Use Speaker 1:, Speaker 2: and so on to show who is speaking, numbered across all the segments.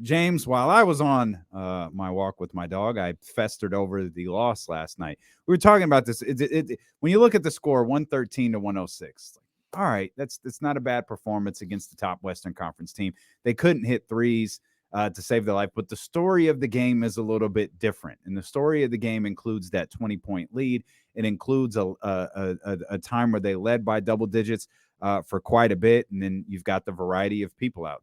Speaker 1: James, while I was on my walk with my dog, I festered over the loss last night. We were talking about this. When you look at the score, 113 to 106. All right, that's not a bad performance against the top Western Conference team. They couldn't hit threes to save their life, but the story of the game is a little bit different. And the story of the game includes that 20-point lead. It includes a time where they led by double digits for quite a bit, and then you've got the variety of people out.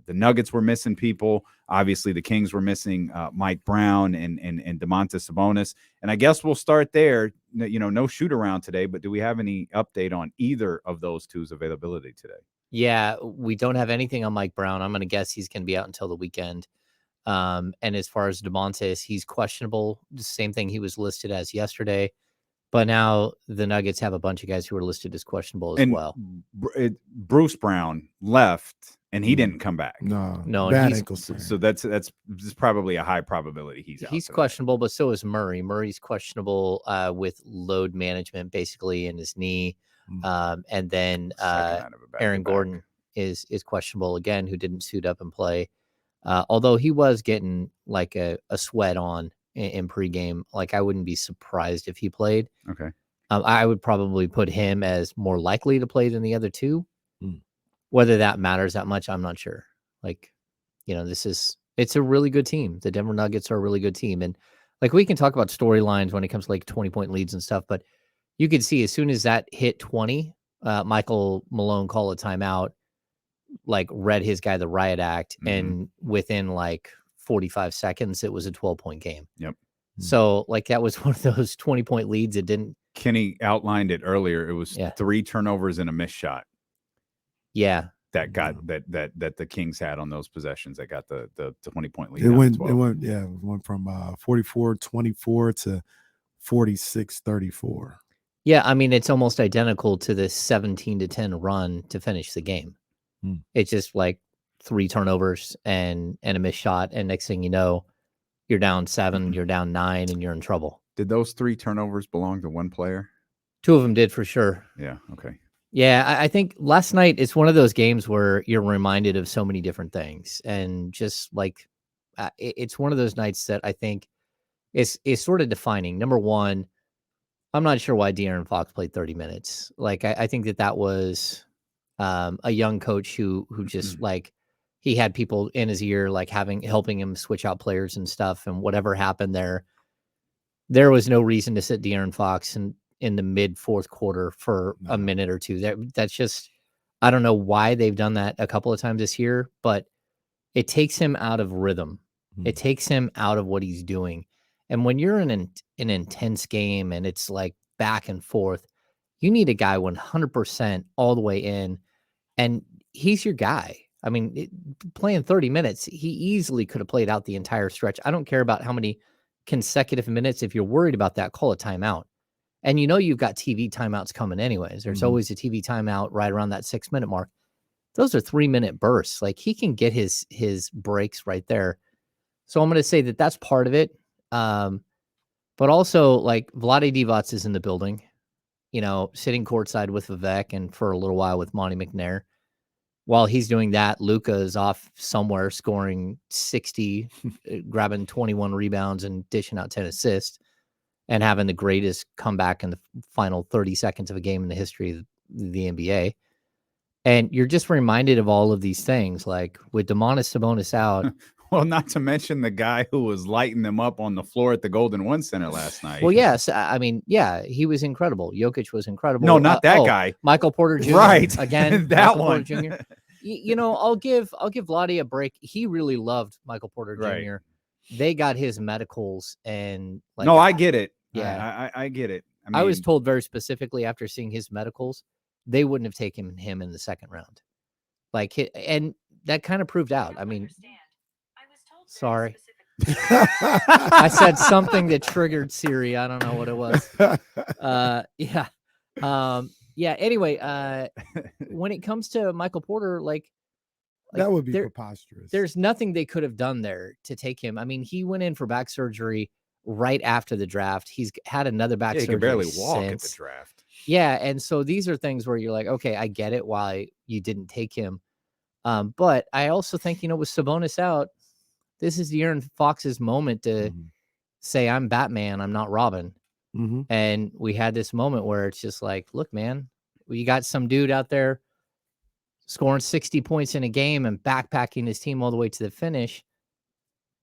Speaker 1: The Nuggets were missing people. Obviously, the Kings were missing Mike Brown and Domantas Sabonis. And I guess we'll start there. No shoot around today, but do we have any update on either of those two's availability today?
Speaker 2: Yeah, we don't have anything on Mike Brown. I'm going to guess he's going to be out until the weekend. And as far as Domantas, he's questionable. The same thing he was listed as yesterday. But now the Nuggets have a bunch of guys who are listed as questionable as well.
Speaker 1: Bruce Brown left, and he didn't come back.
Speaker 3: No, bad ankle sprain.
Speaker 1: So that's probably a high probability he's out.
Speaker 2: He's questionable, but so is Murray. Murray's questionable with load management, basically, in his knee. And then Aaron Gordon is questionable again, who didn't suit up and play. Although he was getting like a sweat on in pregame. Like, I wouldn't be surprised if he played.
Speaker 1: Okay.
Speaker 2: I would probably put him as more likely to play than the other two. Whether that matters that much, I'm not sure. Like, it's a really good team. The Denver Nuggets are a really good team. And like, we can talk about storylines when it comes to like 20-point leads and stuff, but you could see as soon as that hit 20, Michael Malone called a timeout, like read his guy the riot act, and within like 45 seconds, it was a 12-point game.
Speaker 1: Yep.
Speaker 2: So like, that was one of those 20-point leads. It didn't.
Speaker 1: Kenny outlined it earlier. It was 3 turnovers and a missed shot.
Speaker 2: Yeah.
Speaker 1: That got that the Kings had on those possessions that got the 20-point lead.
Speaker 3: It went from 44-24 to 46-34.
Speaker 2: Yeah, I mean, it's almost identical to the 17-10 run to finish the game. It's just like 3 turnovers and a missed shot, and next thing you know, you're down 7, you're down 9, and you're in trouble.
Speaker 1: Did those 3 turnovers belong to one player?
Speaker 2: 2 of them did for sure.
Speaker 1: Yeah. Okay.
Speaker 2: Yeah, I think last night it's one of those games where you're reminded of so many different things, and just like it's one of those nights that I think is sort of defining. Number one, I'm not sure why De'Aaron Fox played 30 minutes. Like, I think that was a young coach who just like, he had people in his ear, like helping him switch out players and stuff. And whatever happened there was no reason to sit De'Aaron Fox in the mid fourth quarter for a minute or two. That's just, I don't know why they've done that a couple of times this year, but it takes him out of rhythm. It takes him out of what he's doing. And when you're in an intense game and it's like back and forth, you need a guy 100% all the way in, and he's your guy. I mean, playing 30 minutes, he easily could have played out the entire stretch. I don't care about how many consecutive minutes. If you're worried about that, call a timeout. And you've got TV timeouts coming anyways. There's always a TV timeout right around that 6-minute mark. Those are 3-minute bursts. Like, he can get his breaks right there. So I'm going to say that that's part of it. But also, like, Vlade Divac is in the building, sitting courtside with Vivek and for a little while with Monty McNair. While he's doing that, Luka is off somewhere scoring 60, grabbing 21 rebounds and dishing out 10 assists, and having the greatest comeback in the final 30 seconds of a game in the history of the NBA. And you're just reminded of all of these things, like with Domantas Sabonis out.
Speaker 1: Well, not to mention the guy who was lighting them up on the floor at the Golden One Center last night.
Speaker 2: Well, yes. I mean, yeah, he was incredible. Jokic was incredible.
Speaker 1: No, not that guy.
Speaker 2: Michael Porter Jr.
Speaker 1: Right.
Speaker 2: Again,
Speaker 1: that
Speaker 2: Michael
Speaker 1: one.
Speaker 2: Porter Jr. I'll give Vlade a break. He really loved Michael Porter Jr.
Speaker 1: Right.
Speaker 2: They got his medicals, and like,
Speaker 1: no, I get it.
Speaker 2: Yeah,
Speaker 1: I get it.
Speaker 2: I was told very specifically after seeing his medicals, they wouldn't have taken him in the second round. And that kind of proved out. I mean, sorry. I said something that triggered Siri. I don't know what it was. Yeah. Anyway, when it comes to Michael Porter, like
Speaker 3: that would be preposterous.
Speaker 2: There's nothing they could have done there to take him. I mean, he went in for back surgery right after the draft. He's had another back surgery.
Speaker 1: He could barely walk
Speaker 2: since.
Speaker 1: at the draft.
Speaker 2: Yeah, and so these are things where you're like, okay, I get it why you didn't take him. But I also think, with Sabonis out, this is the Aaron Fox's moment to say, I'm Batman, I'm not Robin. And we had this moment where it's just like, look, man, you got some dude out there scoring 60 points in a game and backpacking his team all the way to the finish.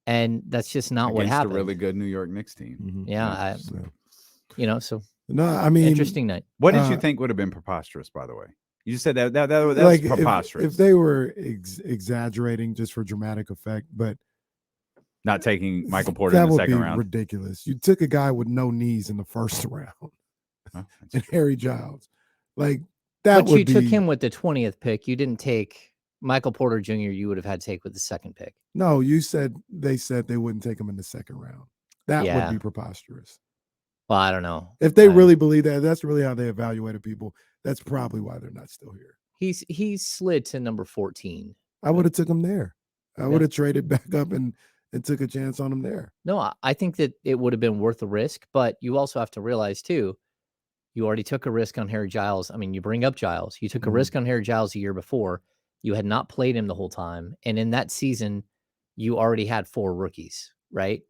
Speaker 2: And that's just not what happened.
Speaker 1: Against a really good New York Knicks team.
Speaker 2: Yeah. So
Speaker 3: no, I mean,
Speaker 2: interesting night.
Speaker 1: What did you think would have been preposterous, by the way? You just said that was like, preposterous.
Speaker 3: If they were exaggerating just for dramatic effect, but
Speaker 1: not taking Michael Porter in the second round.
Speaker 3: Ridiculous. You took a guy with no knees in the first round. And Harry Giles. Like that
Speaker 2: but you took him with the 20th pick. You didn't take Michael Porter Jr. You would have had to take with the second pick.
Speaker 3: No, they said they wouldn't take him in the second round. That would be preposterous.
Speaker 2: Well, I don't know.
Speaker 3: If they really believe that, that's really how they evaluated people. That's probably why they're not still here.
Speaker 2: He's slid to number 14.
Speaker 3: I would have took him there. I would have traded back up and took a chance on him there.
Speaker 2: No, I think that it would have been worth the risk, but you also have to realize too, you already took a risk on Harry Giles. I mean, you bring up Giles. You took a risk on Harry Giles a year before. You had not played him the whole time. And in that season, you already had 4 rookies, right?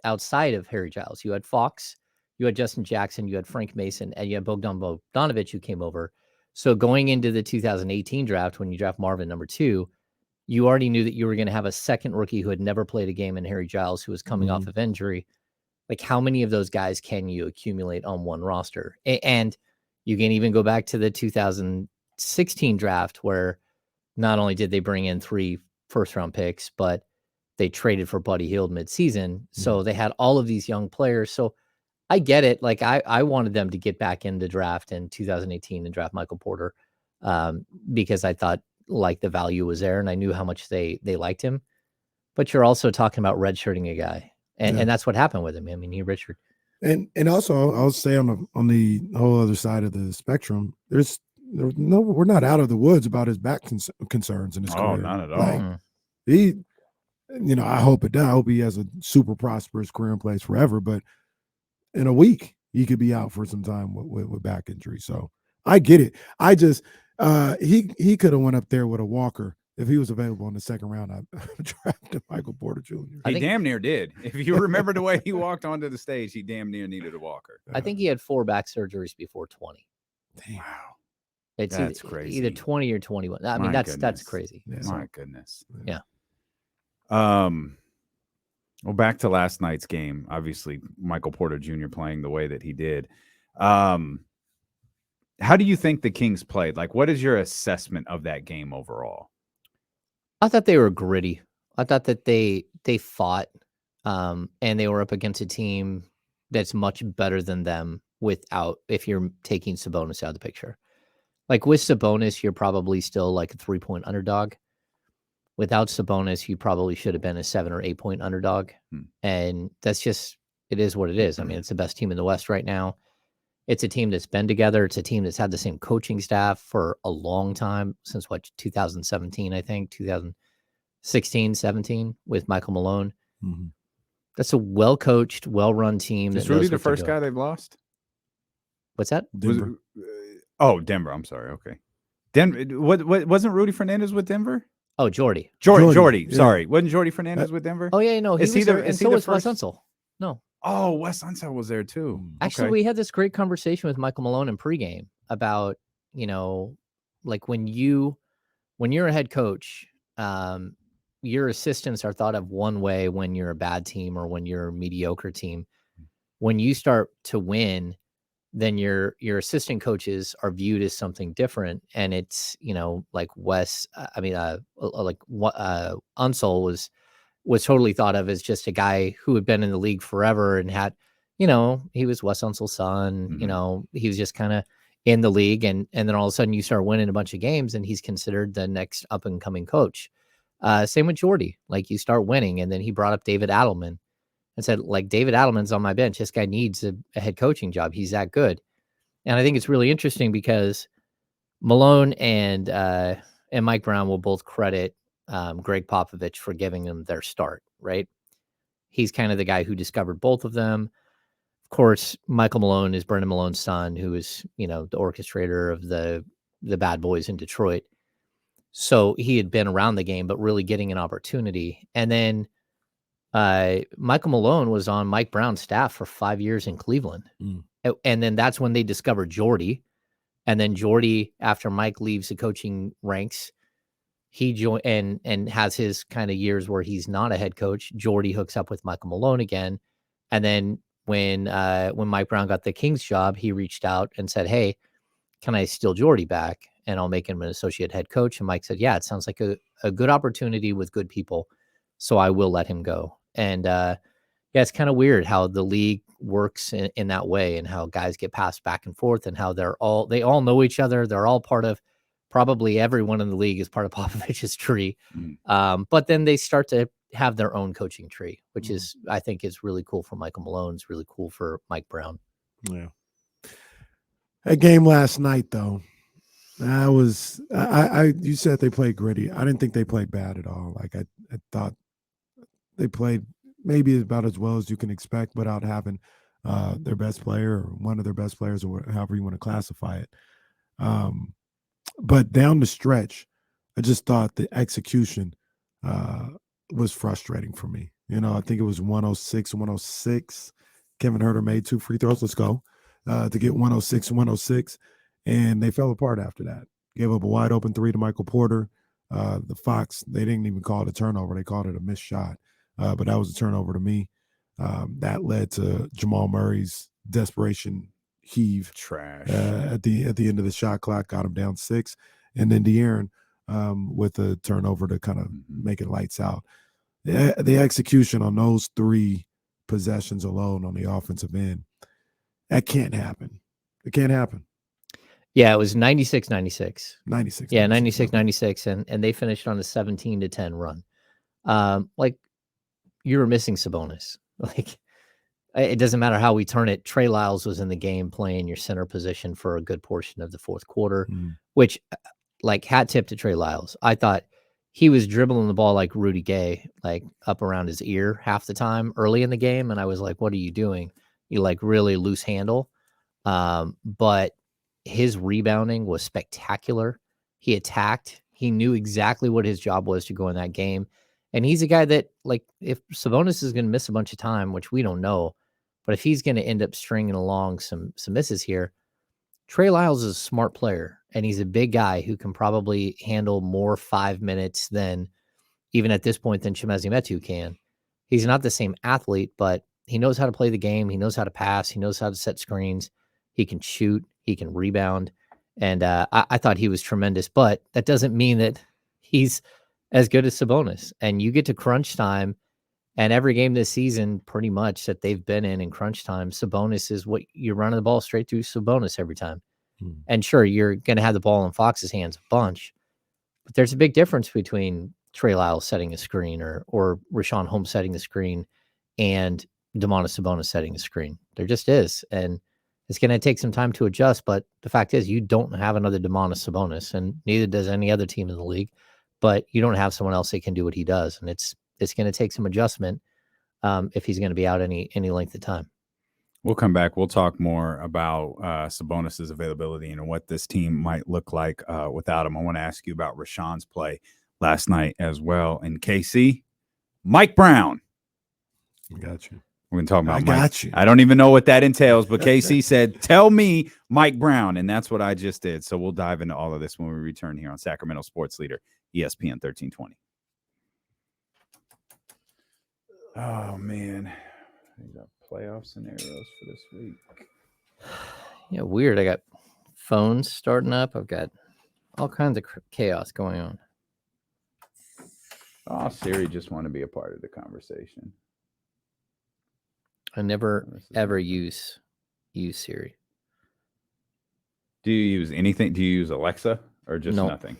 Speaker 2: Outside of Harry Giles, you had Fox, you had Justin Jackson, you had Frank Mason, and you had Bogdan Bogdanovic who came over. So going into the 2018 draft, when you draft Marvin number 2, you already knew that you were going to have a second rookie who had never played a game in Harry Giles, who was coming off of injury. Like, how many of those guys can you accumulate on one roster? And you can even go back to the 2016 draft, where not only did they bring in 3 first-round picks, but they traded for Buddy Hield midseason. So they had all of these young players. So I get it. Like, I wanted them to get back in the draft in 2018 and draft Michael Porter because I thought, like, the value was there, and I knew how much they liked him. But you're also talking about redshirting a guy, and that's what happened with him. I mean, he redshirted.
Speaker 3: And also, I'll say on the whole other side of the spectrum, we're not out of the woods about his back concerns in his career.
Speaker 1: Oh, not at all.
Speaker 3: Like, I hope it does. I hope he has a super prosperous career and plays forever. But in a week, he could be out for some time with back injury. So I get it. I just he could have went up there with a walker if he was available in the second round. I drafted Michael Porter Jr.
Speaker 1: He damn near did. If you remember the way he walked onto the stage, he damn near needed a walker.
Speaker 2: I think he had 4 back surgeries before 20.
Speaker 3: Damn.
Speaker 1: Wow.
Speaker 2: That's crazy. Either 20 or 21. I mean, that's crazy.
Speaker 3: Yeah.
Speaker 1: My goodness.
Speaker 2: Yeah.
Speaker 1: Well, back to last night's game. Obviously, Michael Porter Jr. playing the way that he did. How do you think the Kings played? Like, what is your assessment of that game overall?
Speaker 2: I thought they were gritty. I thought that they fought, and they were up against a team that's much better than them if you're taking Sabonis out of the picture. Like, with Sabonis, you're probably still like a 3-point underdog. Without Sabonis, you probably should have been a 7 or 8 point underdog. And that's just, it is what it is. I mean, it's the best team in the West right now. It's a team that's been together. It's a team that's had the same coaching staff for a long time, since 2017, I think, 2016, 17 with Michael Malone. That's a well-coached, well-run team.
Speaker 1: Is Rudy the first guy they've lost?
Speaker 2: What's that?
Speaker 3: Denver.
Speaker 1: Denver. I'm sorry. Okay. Denver. What wasn't Rudy Fernandez with Denver?
Speaker 2: Oh, Jordy.
Speaker 1: Jordy.
Speaker 3: Yeah.
Speaker 1: Sorry. Wasn't Jordy Fernandez with Denver?
Speaker 2: Oh, yeah, no.
Speaker 1: Is he the
Speaker 2: was
Speaker 1: first?
Speaker 2: Wes Unseld. No.
Speaker 1: Oh, Wes Unseld was there too.
Speaker 2: Actually, we had this great conversation with Michael Malone in pregame about, like, when you're a head coach, your assistants are thought of one way when you're a bad team or when you're a mediocre team. When you start to win, then your assistant coaches are viewed as something different. And it's, like Unseld was totally thought of as just a guy who had been in the league forever and had, he was Wes Unseld's son, he was just kind of in the league. And then all of a sudden you start winning a bunch of games and he's considered the next up and coming coach. Same with Jordy. Like, you start winning, and then he brought up David Adelman and said, like, David Adelman's on my bench. This guy needs a head coaching job. He's that good. And I think it's really interesting because Malone and Mike Brown will both credit Greg Popovich for giving them their start, right? He's kind of the guy who discovered both of them. Of course, Michael Malone is Brendan Malone's son, who is, the orchestrator of the Bad Boys in Detroit. So he had been around the game, but really getting an opportunity. And then Michael Malone was on Mike Brown's staff for 5 years in Cleveland. And then that's when they discovered Jordy. And then Jordy, after Mike leaves the coaching ranks, he joined and has his kind of years where he's not a head coach. Jordy hooks up with Michael Malone again. And then when Mike Brown got the Kings job, he reached out and said, "Hey, can I steal Jordy back? And I'll make him an associate head coach." And Mike said, "Yeah, it sounds like a good opportunity with good people. So I will let him go." And yeah, it's kind of weird how the league works in that way, and how guys get passed back and forth, and how they all know each other. They're all part of, probably everyone in the league is part of Popovich's tree. But then they start to have their own coaching tree, which is, I think, is really cool for Michael Malone. It's really cool for Mike Brown.
Speaker 3: Yeah. That game last night, though, you said they played gritty. I didn't think they played bad at all. Like I thought they played maybe about as well as you can expect without having their best player or one of their best players, or however you want to classify it. But down the stretch, I just thought the execution was frustrating for me. I think it was 106. Kevin Huerter made 2 free throws. Let's go. To get 106. And they fell apart after that. Gave up a wide open 3 to Michael Porter. The Fox, they didn't even call it a turnover. They called it a missed shot. But that was a turnover to me. That led to Jamal Murray's desperation heave.
Speaker 1: Trash.
Speaker 3: At the end of the shot clock, got him down 6. And then De'Aaron with a turnover to kind of make it lights out. The execution on those 3 possessions alone on the offensive end, that can't happen. It can't happen.
Speaker 2: Yeah, it was 96-96.
Speaker 3: 96.
Speaker 2: Yeah, 96-96, and they finished on a 17-10 run. Like, you were missing Sabonis. Like, it doesn't matter how we turn it. Trey Lyles was in the game playing your center position for a good portion of the fourth quarter, which, like, hat tip to Trey Lyles. I thought he was dribbling the ball like Rudy Gay, like up around his ear half the time early in the game, and I was like, "What are you doing? You like really loose handle." But his rebounding was spectacular. He attacked. He knew exactly what his job was to go in that game. And he's a guy that, like, if Sabonis is going to miss a bunch of time, which we don't know, but if he's going to end up stringing along some misses here, Trey Lyles is a smart player, and he's a big guy who can probably handle more 5 minutes than, even at this point, than Chimezie Metu can. He's not the same athlete, but he knows how to play the game. He knows how to pass. He knows how to set screens. He can shoot. He can rebound. And I thought he was tremendous, but that doesn't mean that he's as good as Sabonis. And you get to crunch time, and every game this season, pretty much, that they've been in crunch time, Sabonis is what you're running the ball straight through Sabonis every time. And sure, you're going to have the ball in Fox's hands a bunch, but there's a big difference between Trey Lyles setting a screen or Richaun Holmes setting the screen and Domantas Sabonis setting the screen. There just is. And it's going to take some time to adjust, but the fact is you don't have another Domantas Sabonis, and neither does any other team in the league, but you don't have someone else that can do what he does. And it's going to take some adjustment if he's going to be out any length of time.
Speaker 1: We'll come back. We'll talk more about Sabonis's availability and what this team might look like without him. I want to ask you about Rashawn's play last night as well. And KC, Mike Brown.
Speaker 3: I got you.
Speaker 1: We're going to talk about
Speaker 3: I
Speaker 1: Mike.
Speaker 3: got you.
Speaker 1: I don't even know what that entails, but KC said, "Tell me Mike Brown," and that's what I just did. So we'll dive into all of this when we return here on Sacramento Sports Leader, ESPN 1320. Oh, man. We got playoff scenarios for this week.
Speaker 2: Yeah, weird. I got phones starting up. I've got all kinds of chaos going on.
Speaker 1: Oh, Siri just want to be a part of the conversation.
Speaker 2: I never ever use Siri.
Speaker 1: Do you use anything? Do you use Alexa or just nothing?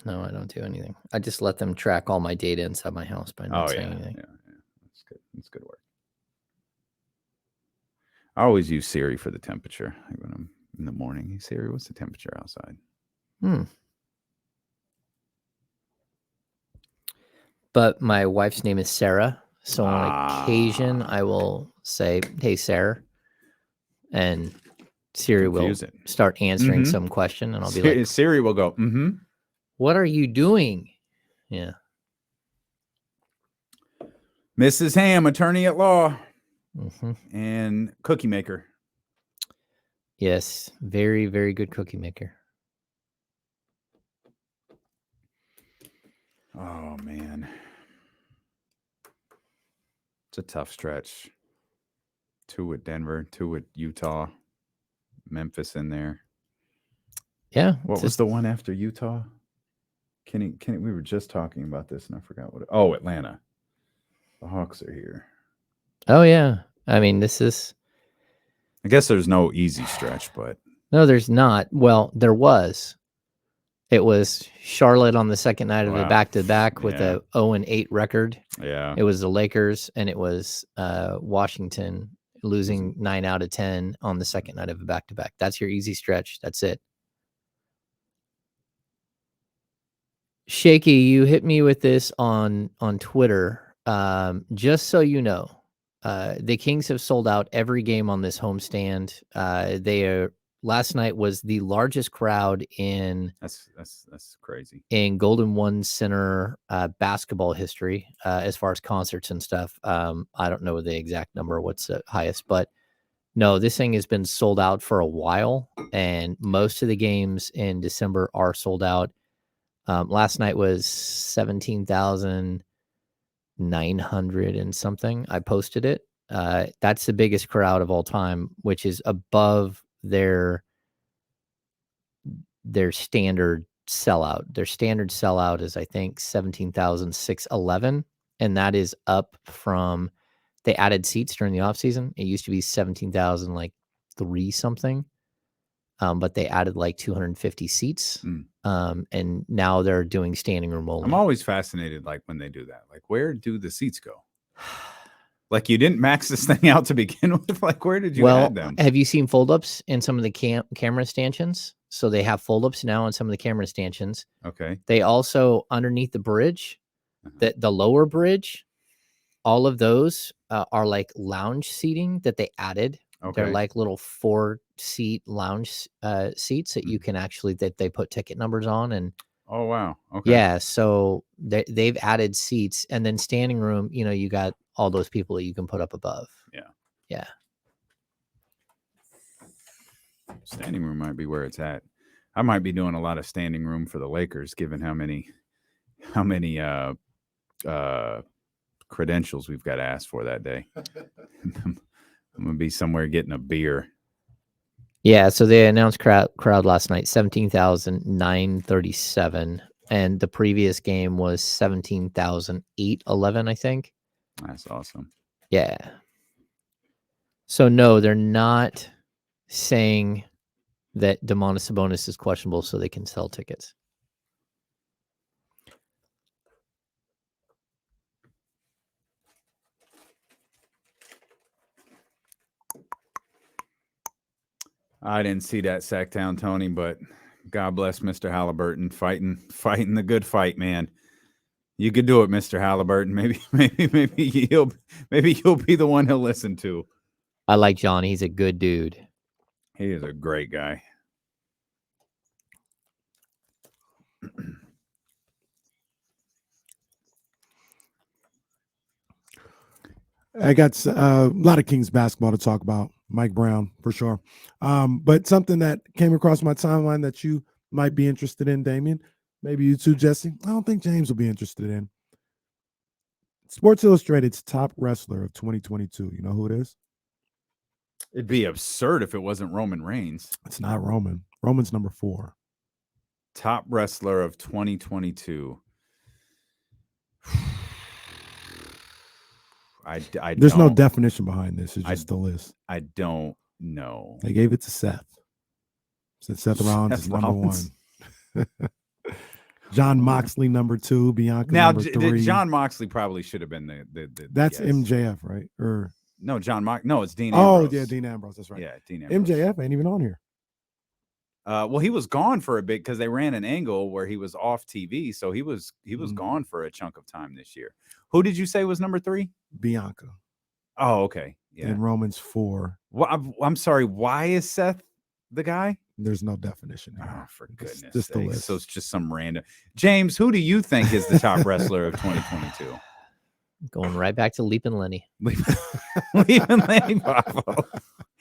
Speaker 2: No, I don't do anything. I just let them track all my data inside my house by not saying anything.
Speaker 1: Yeah. That's good. That's good work. I always use Siri for the temperature. Like when I'm in the morning, "Hey Siri, what's the temperature outside?"
Speaker 2: But my wife's name is Sarah, so on occasion I will say, "Hey Sarah," and Siri will start answering some question, and I'll be like,
Speaker 1: Siri will go,
Speaker 2: What are you doing? Yeah.
Speaker 1: Mrs. Ham, attorney at law,
Speaker 2: Mm-hmm.
Speaker 1: and cookie maker.
Speaker 2: Yes. Very, very good cookie maker.
Speaker 1: Oh, man. It's a tough stretch. 2 with Denver, 2 with Utah, Memphis in there.
Speaker 2: Yeah.
Speaker 1: What was the one after Utah? Kenny, we were just talking about this and I forgot what oh, Atlanta. The Hawks are here.
Speaker 2: Oh, yeah. I mean, this is.
Speaker 1: I guess there's no easy stretch, but.
Speaker 2: No, there's not. Well, there was. It was Charlotte on the second night of the back-to-back with a 0-8 record.
Speaker 1: Yeah.
Speaker 2: It was the Lakers, and it was Washington losing 9 out of 10 on the second night of a back-to-back. That's your easy stretch. That's it. Shaky, you hit me with this on Twitter. Just so you know, the Kings have sold out every game on this homestand. They are. Last night was the largest crowd in
Speaker 1: that's crazy
Speaker 2: in Golden One Center basketball history as far as concerts and stuff. I don't know the exact number, what's the highest, but no, this thing has been sold out for a while, and most of the games in December are sold out. Last night was 17,900 and something. I posted it. That's the biggest crowd of all time, which is above their standard sellout. Their standard sellout is, I think, 17,611, and that is up from, they added seats during the offseason. It used to be 17,000 like 3 something, but they added like 250 seats, and now they're doing standing room only.
Speaker 1: I'm always fascinated, like when they do that. Like, where do the seats go? Like, you didn't max this thing out to begin with. Like, where did you add them?
Speaker 2: Have you seen fold-ups in some of the camera stanchions? So they have fold-ups now in some of the camera stanchions.
Speaker 1: Okay.
Speaker 2: They also, underneath the bridge, the lower bridge, all of those are like lounge seating that they added. Okay. They're like little 4-seat lounge seats that you can actually, that they put ticket numbers on. And
Speaker 1: oh, wow. Okay.
Speaker 2: Yeah, so they've added seats, and then standing room, you got all those people that you can put up above. Yeah.
Speaker 1: Standing room might be where it's at. I might be doing a lot of standing room for the Lakers, given how many credentials we've got to ask for that day. I'm gonna be somewhere getting a beer.
Speaker 2: Yeah, so they announced crowd last night, 17,937, and the previous game was 17,811, I think.
Speaker 1: That's awesome.
Speaker 2: Yeah. So no, they're not saying that Domantas Sabonis is questionable so they can sell tickets.
Speaker 1: I didn't see that Sacktown, Tony, but God bless Mr. Halliburton fighting the good fight, man. You could do it, Mr. Halliburton. Maybe you'll be the one he'll listen to.
Speaker 2: I like John. He's a good dude.
Speaker 1: He is a great guy.
Speaker 3: I got a lot of Kings basketball to talk about. Mike Brown, for sure. But something that came across my timeline that you might be interested in, Damien. Maybe you too, Jesse. I don't think James will be interested in. Sports Illustrated's top wrestler of 2022. You know who it is?
Speaker 1: It'd be absurd if it wasn't Roman Reigns.
Speaker 3: It's not Roman. Roman's number 4.
Speaker 1: Top wrestler of 2022.
Speaker 3: There's no definition behind this. It's just the list.
Speaker 1: I don't know.
Speaker 3: They gave it to Seth. Said Seth Rollins is number 1. John Moxley number 2. Bianca number 3.
Speaker 1: John Moxley probably should have been the
Speaker 3: That's MJF, right? Or
Speaker 1: no, No, it's Dean Ambrose.
Speaker 3: Oh yeah, Dean Ambrose. That's right.
Speaker 1: Yeah, Dean Ambrose.
Speaker 3: MJF ain't even on here.
Speaker 1: Well, he was gone for a bit because they ran an angle where he was off TV, so he was gone for a chunk of time this year. Who did you say was number 3?
Speaker 3: Bianca.
Speaker 1: Oh, okay. Yeah.
Speaker 3: And Roman's 4.
Speaker 1: Well, I'm sorry. Why is Seth the guy?
Speaker 3: There's no definition.
Speaker 1: Oh, for goodness
Speaker 3: just the
Speaker 1: sakes.
Speaker 3: list.
Speaker 1: So it's just some random. James, who do you think is the top wrestler of 2022?
Speaker 2: Going right back to Leap and Lenny.
Speaker 1: Leaving Lanny Poffo.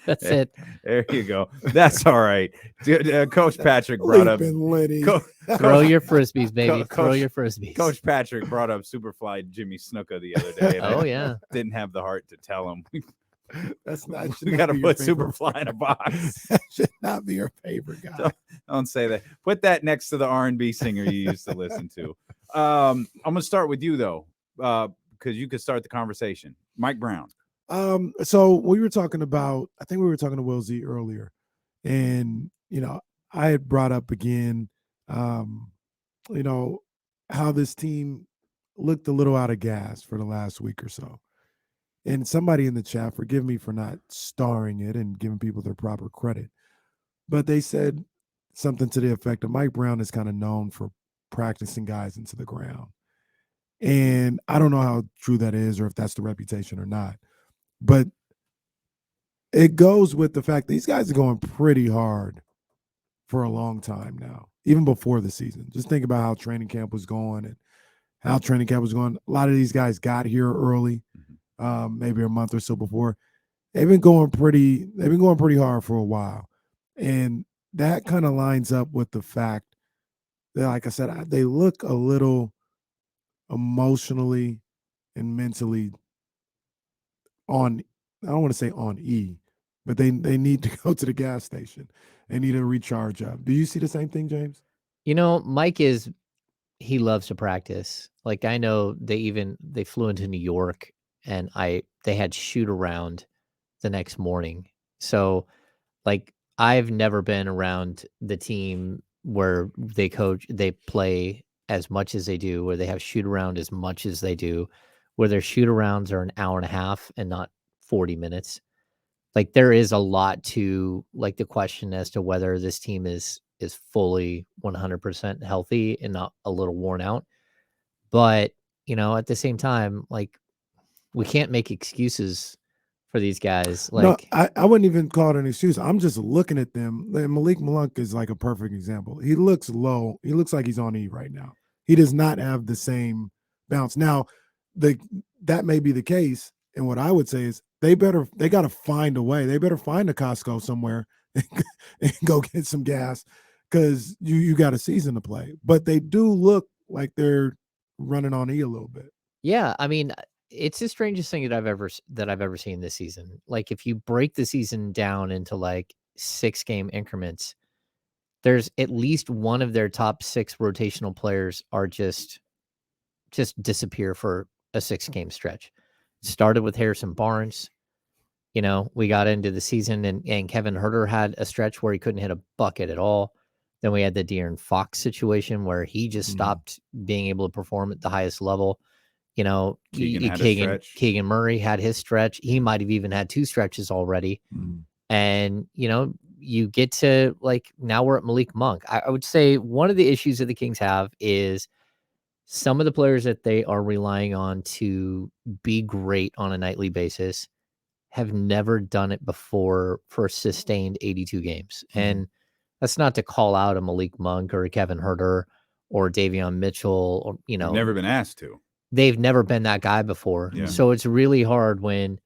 Speaker 2: That's it.
Speaker 1: There you go. That's all right. Coach Patrick brought up.
Speaker 3: Lenny.
Speaker 2: Throw your frisbees, baby. Throw
Speaker 1: Coach-
Speaker 2: your frisbees.
Speaker 1: Coach Patrick brought up Superfly Jimmy Snuka the other day. And
Speaker 2: Oh,
Speaker 1: I
Speaker 2: yeah.
Speaker 1: didn't have the heart to tell him.
Speaker 3: That's not.
Speaker 1: We got to put Superfly in a box.
Speaker 3: That should not be your favorite guy.
Speaker 1: Don't say that. Put that next to the R&B singer you used to listen to. I'm gonna start with you though, because you could start the conversation. Mike Brown.
Speaker 3: So we were talking about, I think we were talking to Will Z earlier, and I had brought up again, how this team looked a little out of gas for the last week or so. And somebody in the chat, forgive me for not starring it and giving people their proper credit, but they said something to the effect of Mike Brown is kind of known for practicing guys into the ground. And I don't know how true that is or if that's the reputation or not. But it goes with the fact that these guys are going pretty hard for a long time now, even before the season. Just think about how training camp was going and how training camp was going. A lot of these guys got here early, maybe a month or so before. They've been going pretty hard for a while. And that kind of lines up with the fact that, like I said, they look a little emotionally and mentally on, I don't want to say on E, but they need to go to the gas station. They need to recharge up. Do you see the same thing, James?
Speaker 2: Mike he loves to practice. Like, I know they flew into New York and they had shoot around the next morning. So like, I've never been around the team where they play as much as they do, where they have shoot around as much as they do, where their shoot arounds are an hour and a half and not 40 minutes. Like, there is a lot to like the question as to whether this team is fully 100% healthy and not a little worn out. But, at the same time, like, we can't make excuses for these guys. Like,
Speaker 3: no, I wouldn't even call it an excuse. I'm just looking at them. Malik Malunk is like a perfect example. He looks low. He looks like he's on E right now. He does not have the same bounce. Now, that may be the case. And what I would say is they got to find a way. They better find a Costco somewhere and go get some gas, because you got a season to play. But they do look like they're running on E a little bit.
Speaker 2: yeah, I mean, it's the strangest thing that I've ever seen this season. Like, if you break the season down into like 6-game increments, there's at least one of their top 6 rotational players are just disappear for a 6-game stretch. Started with Harrison Barnes. We got into the season and Kevin Huerter had a stretch where he couldn't hit a bucket at all. Then we had the De'Aaron Fox situation where he just stopped being able to perform at the highest level. Keegan Murray had his stretch. He might have even had 2 stretches already. And, you get to like, now we're at Malik Monk. I would say one of the issues that the Kings have is some of the players that they are relying on to be great on a nightly basis have never done it before for sustained 82 games. And that's not to call out a Malik Monk or a Kevin Huerter or Davion Mitchell, or,
Speaker 1: Never been asked to.
Speaker 2: They've never been that guy before.
Speaker 1: Yeah.
Speaker 2: So it's really hard when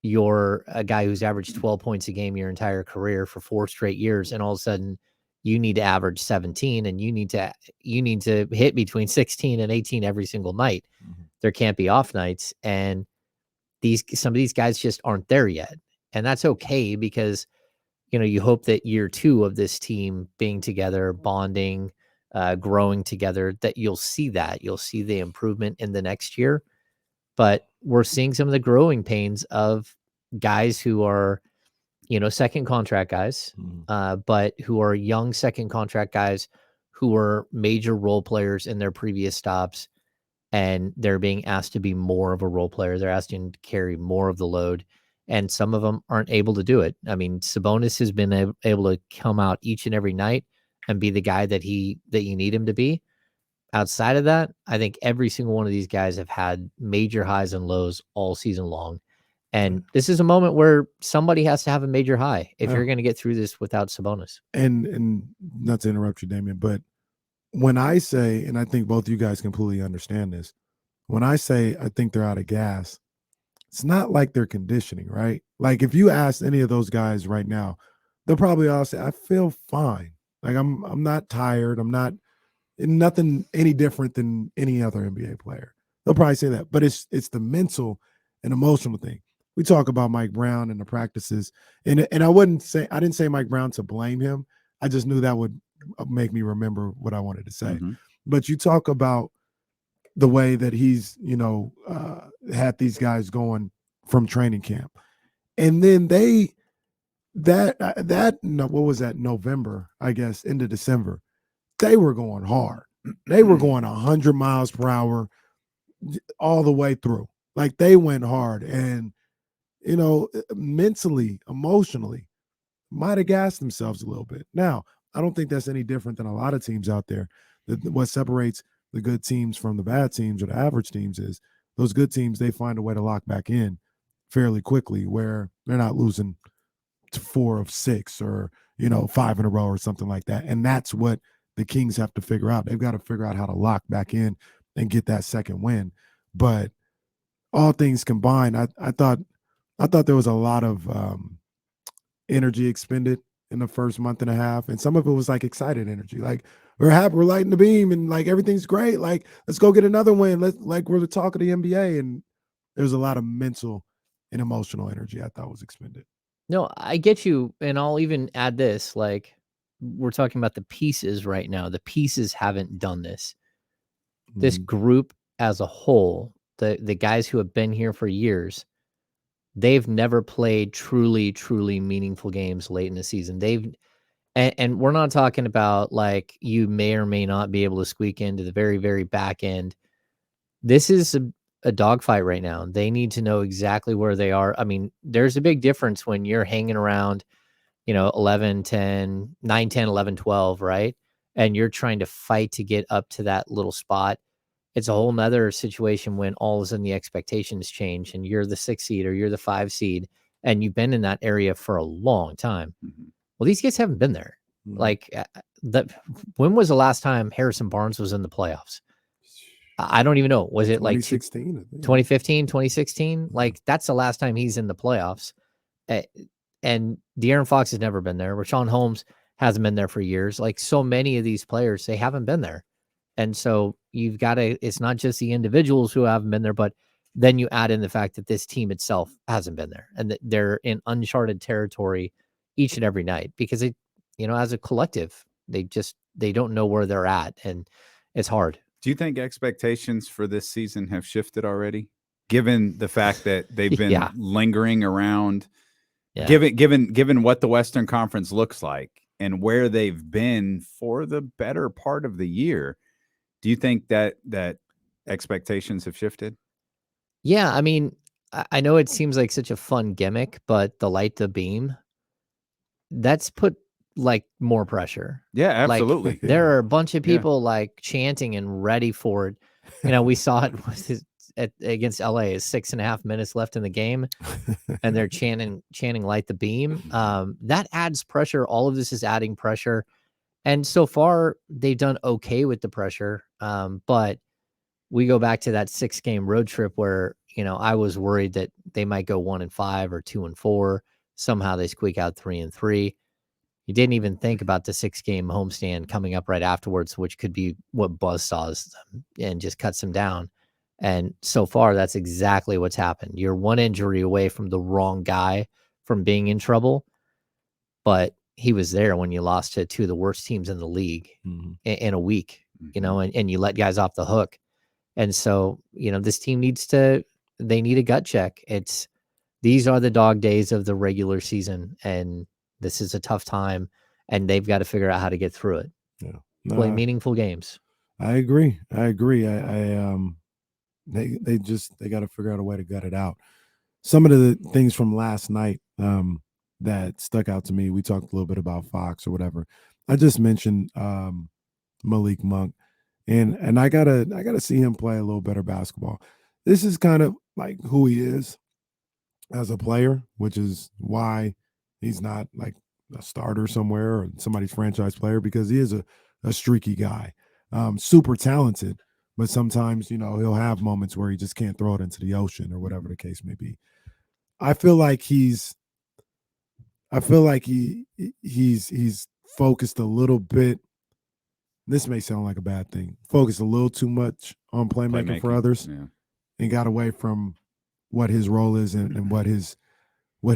Speaker 2: you're a guy who's averaged 12 points a game your entire career for 4 straight years, and all of a sudden you need to average 17 and you need to hit between 16 and 18 every single night. There can't be off nights, and some of these guys just aren't there yet. And that's okay, because you hope that year 2 of this team being together, bonding, growing together, that you'll see the improvement in the next year. But we're seeing some of the growing pains of guys who are, second contract guys, but who are young second contract guys who were major role players in their previous stops, and they're being asked to be more of a role player. They're asking to carry more of the load, and some of them aren't able to do it. I mean, Sabonis has been able to come out each and every night and be the guy that you need him to be. Outside of that, I think every single one of these guys have had major highs and lows all season long. And this is a moment where somebody has to have a major high if
Speaker 3: Yeah.
Speaker 2: you're going to get through this without Sabonis.
Speaker 3: And not to interrupt you, Damien, but when I say, and I think both you guys completely understand this, when I say I think they're out of gas, it's not like they're conditioning, right? Like if you ask any of those guys right now, they'll probably all say, I feel fine. Like I'm not tired. I'm not nothing any different than any other NBA player. They'll probably say that, but it's the mental and emotional thing. We talk about Mike Brown and the practices, and I didn't say Mike Brown to blame him. I just knew that would make me remember what I wanted to say.
Speaker 1: Mm-hmm.
Speaker 3: But you talk about the way that he's, had these guys going from training camp, and then what was that, November, I guess, into December, they were going hard. They were going 100 miles per hour all the way through. Like they went hard, and mentally, emotionally, might have gassed themselves a little bit. Now, I don't think that's any different than a lot of teams out there. What separates the good teams from the bad teams or the average teams is those good teams, they find a way to lock back in fairly quickly, where they're not losing to 4 of 6 or 5 in a row or something like that. And that's what the Kings have to figure out. They've got to figure out how to lock back in and get that second win. But all things combined, I thought there was a lot of energy expended in the first month and a half, and some of it was like excited energy, like we're happy, we're lighting the beam, and like everything's great, like let's go get another win, we're the talk of the NBA. And there's a lot of mental and emotional energy I thought was expended.
Speaker 2: No, I get you. And I'll even add this, like we're talking about the pieces right now. The pieces haven't done this. This group as a whole, the guys who have been here for years, they've never played truly, truly meaningful games late in the season. And we're not talking about like you may or may not be able to squeak into the very, very back end. This is a dogfight right now. They need to know exactly where they are. I mean, there's a big difference when you're hanging around, 11, 10, 9, 10, 11, 12, right? And you're trying to fight to get up to that little spot. It's a whole nother situation when all of a sudden the expectations change and you're the 6 seed or you're the 5 seed and you've been in that area for a long time.
Speaker 1: Mm-hmm.
Speaker 2: Well, these guys haven't been there. Like when was the last time Harrison Barnes was in the playoffs? I don't even know. Was it like
Speaker 3: 2016,
Speaker 2: 2015, 2016? Like that's the last time he's in the playoffs. And De'Aaron Fox has never been there. Rashawn Holmes hasn't been there for years. Like so many of these players, they haven't been there. And so you've got to, it's not just the individuals who haven't been there, but then you add in the fact that this team itself hasn't been there and that they're in uncharted territory each and every night because as a collective, they don't know where they're at and it's hard.
Speaker 1: Do you think expectations for this season have shifted already, given the fact that they've been lingering around, given what the Western Conference looks like and where they've been for the better part of the year? Do you think that expectations have shifted?
Speaker 2: Yeah, I mean, I know it seems like such a fun gimmick, but the light the beam, that's put like more pressure.
Speaker 1: Yeah, absolutely.
Speaker 2: Like, there are a bunch of people like chanting and ready for it. We saw it against LA. Is 6.5 minutes left in the game, and they're chanting light the beam. That adds pressure. All of this is adding pressure, and so far they've done okay with the pressure. But we go back to that 6-game road trip where I was worried that they might go 1-5 or 2-4. Somehow they squeak out 3-3. You didn't even think about the 6-game homestand coming up right afterwards, which could be what buzzsaws them and just cuts them down. And so far, that's exactly what's happened. You're one injury away from the wrong guy from being in trouble, but he was there when you lost to two of the worst teams in the league in a week, and you let guys off the hook. And so, this team they need a gut check. These are the dog days of the regular season, and this is a tough time, and they've got to figure out how to get through it. Yeah. Play meaningful games.
Speaker 3: I agree. They got to figure out a way to gut it out. Some of the things from last night that stuck out to me, we talked a little bit about Fox or whatever. I just mentioned Malik Monk, and I gotta see him play a little better basketball. This is kind of like who he is. as a player, which is why he's not like a starter somewhere or somebody's franchise player, because he is a streaky guy, super talented. But sometimes, he'll have moments where he just can't throw it into the ocean or whatever the case may be. I feel like he's focused a little bit. This may sound like a bad thing. Focused a little too much on playmaking for others, and got away from what his role is and what his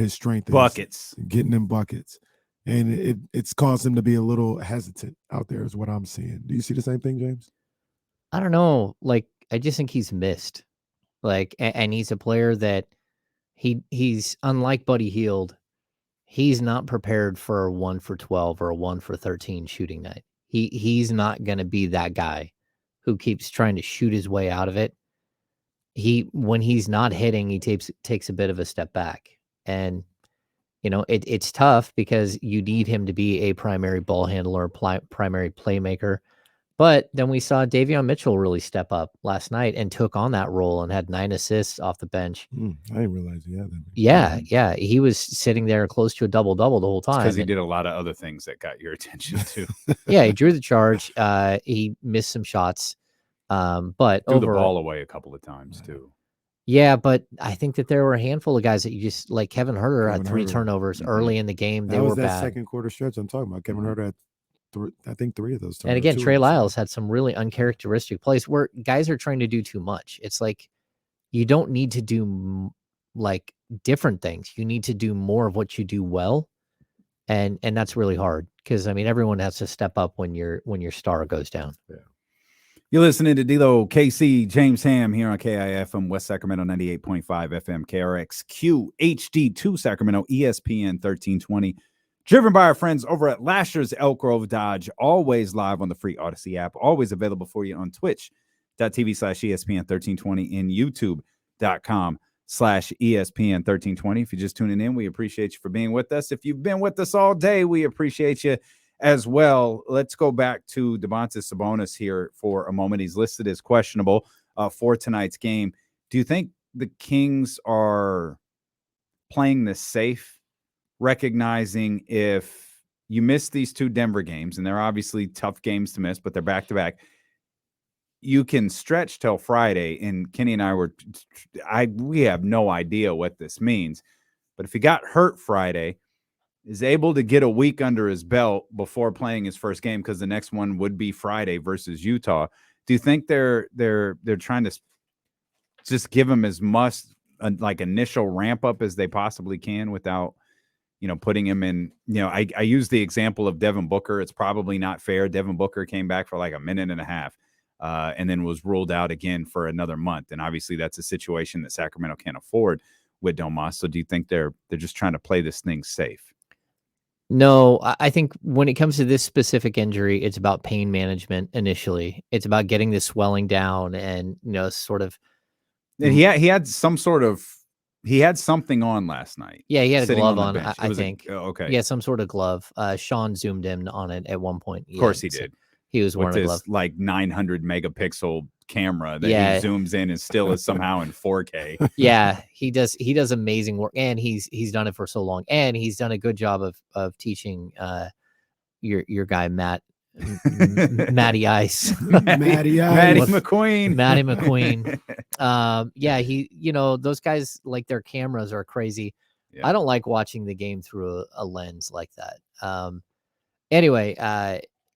Speaker 3: strength
Speaker 1: buckets.
Speaker 3: is. Getting in buckets. And it's caused him to be a little hesitant out there is what I'm seeing. Do you see the same thing, James?
Speaker 2: I don't know. Like, I just think he's missed. Like, and he's a player that he's unlike Buddy Hield. He's not prepared for a 1 for 12 or a 1 for 13 shooting night. He's not going to be that guy who keeps trying to shoot his way out of it. When he's not hitting, he takes a bit of a step back. And, it's tough because you need him to be a primary ball handler, primary playmaker. But then we saw Davion Mitchell really step up last night and took on that role and had 9 assists off the bench.
Speaker 3: I didn't realize he had that.
Speaker 2: Yeah. He was sitting there close to a double-double the whole time.
Speaker 1: Because he did a lot of other things that got your attention too.
Speaker 2: Yeah, he drew the charge. He missed some shots. But
Speaker 1: threw the ball away a couple of times too.
Speaker 2: Yeah, but I think that there were a handful of guys that you just like. Kevin Huerter had 3 turnovers early in the game. They were bad.
Speaker 3: Second quarter stretch I'm talking about. Kevin Huerter had I think 3 of those.
Speaker 2: And again, Trey Lyles had some really uncharacteristic plays where guys are trying to do too much. It's like you don't need to do like different things. You need to do more of what you do well, and that's really hard because everyone has to step up when your star goes down.
Speaker 3: Yeah.
Speaker 1: You're listening to D-Lo, KC, James Ham here on KIFM, West Sacramento 98.5 FM, KRXQ, HD2 Sacramento, ESPN 1320. Driven by our friends over at Lasher's Elk Grove Dodge, always live on the free Odyssey app, always available for you on twitch.tv/ESPN 1320 and youtube.com/ESPN 1320. If you're just tuning in, we appreciate you for being with us. If you've been with us all day, we appreciate you as well. Let's go back to Domantas Sabonis here for a moment. He's listed as questionable for tonight's game. Do you think the Kings are playing this safe, recognizing if you miss these 2 Denver games, and they're obviously tough games to miss, but they're back-to-back, you can stretch till Friday, and Kenny and we have no idea what this means, but if he got hurt Friday, is able to get a week under his belt before playing his first game, because the next one would be Friday versus Utah. Do you think they're trying to just give him as much like initial ramp up as they possibly can without putting him in? I use the example of Devin Booker. It's probably not fair. Devin Booker came back for like a minute and a half and then was ruled out again for another month. And obviously that's a situation that Sacramento can't afford with Domas. So do you think they're just trying to play this thing safe?
Speaker 2: No, I think when it comes to this specific injury, it's about pain management initially. It's about getting the swelling down and, sort of.
Speaker 1: And he had something on last night.
Speaker 2: Yeah, he had a glove on, I think.
Speaker 1: Okay.
Speaker 2: Yeah, some sort of glove. Sean zoomed in on it at one point.
Speaker 1: Of course he did.
Speaker 2: He was wearing a glove.
Speaker 1: Like 900 megapixel camera that he zooms in and still is somehow in 4K.
Speaker 2: Yeah, he does amazing work, and he's done it for so long, and he's done a good job of teaching your guy Matty Ice.
Speaker 1: Matty McQueen.
Speaker 2: Yeah, those guys, like, their cameras are crazy. Yeah. I don't like watching the game through a lens like that. Anyway,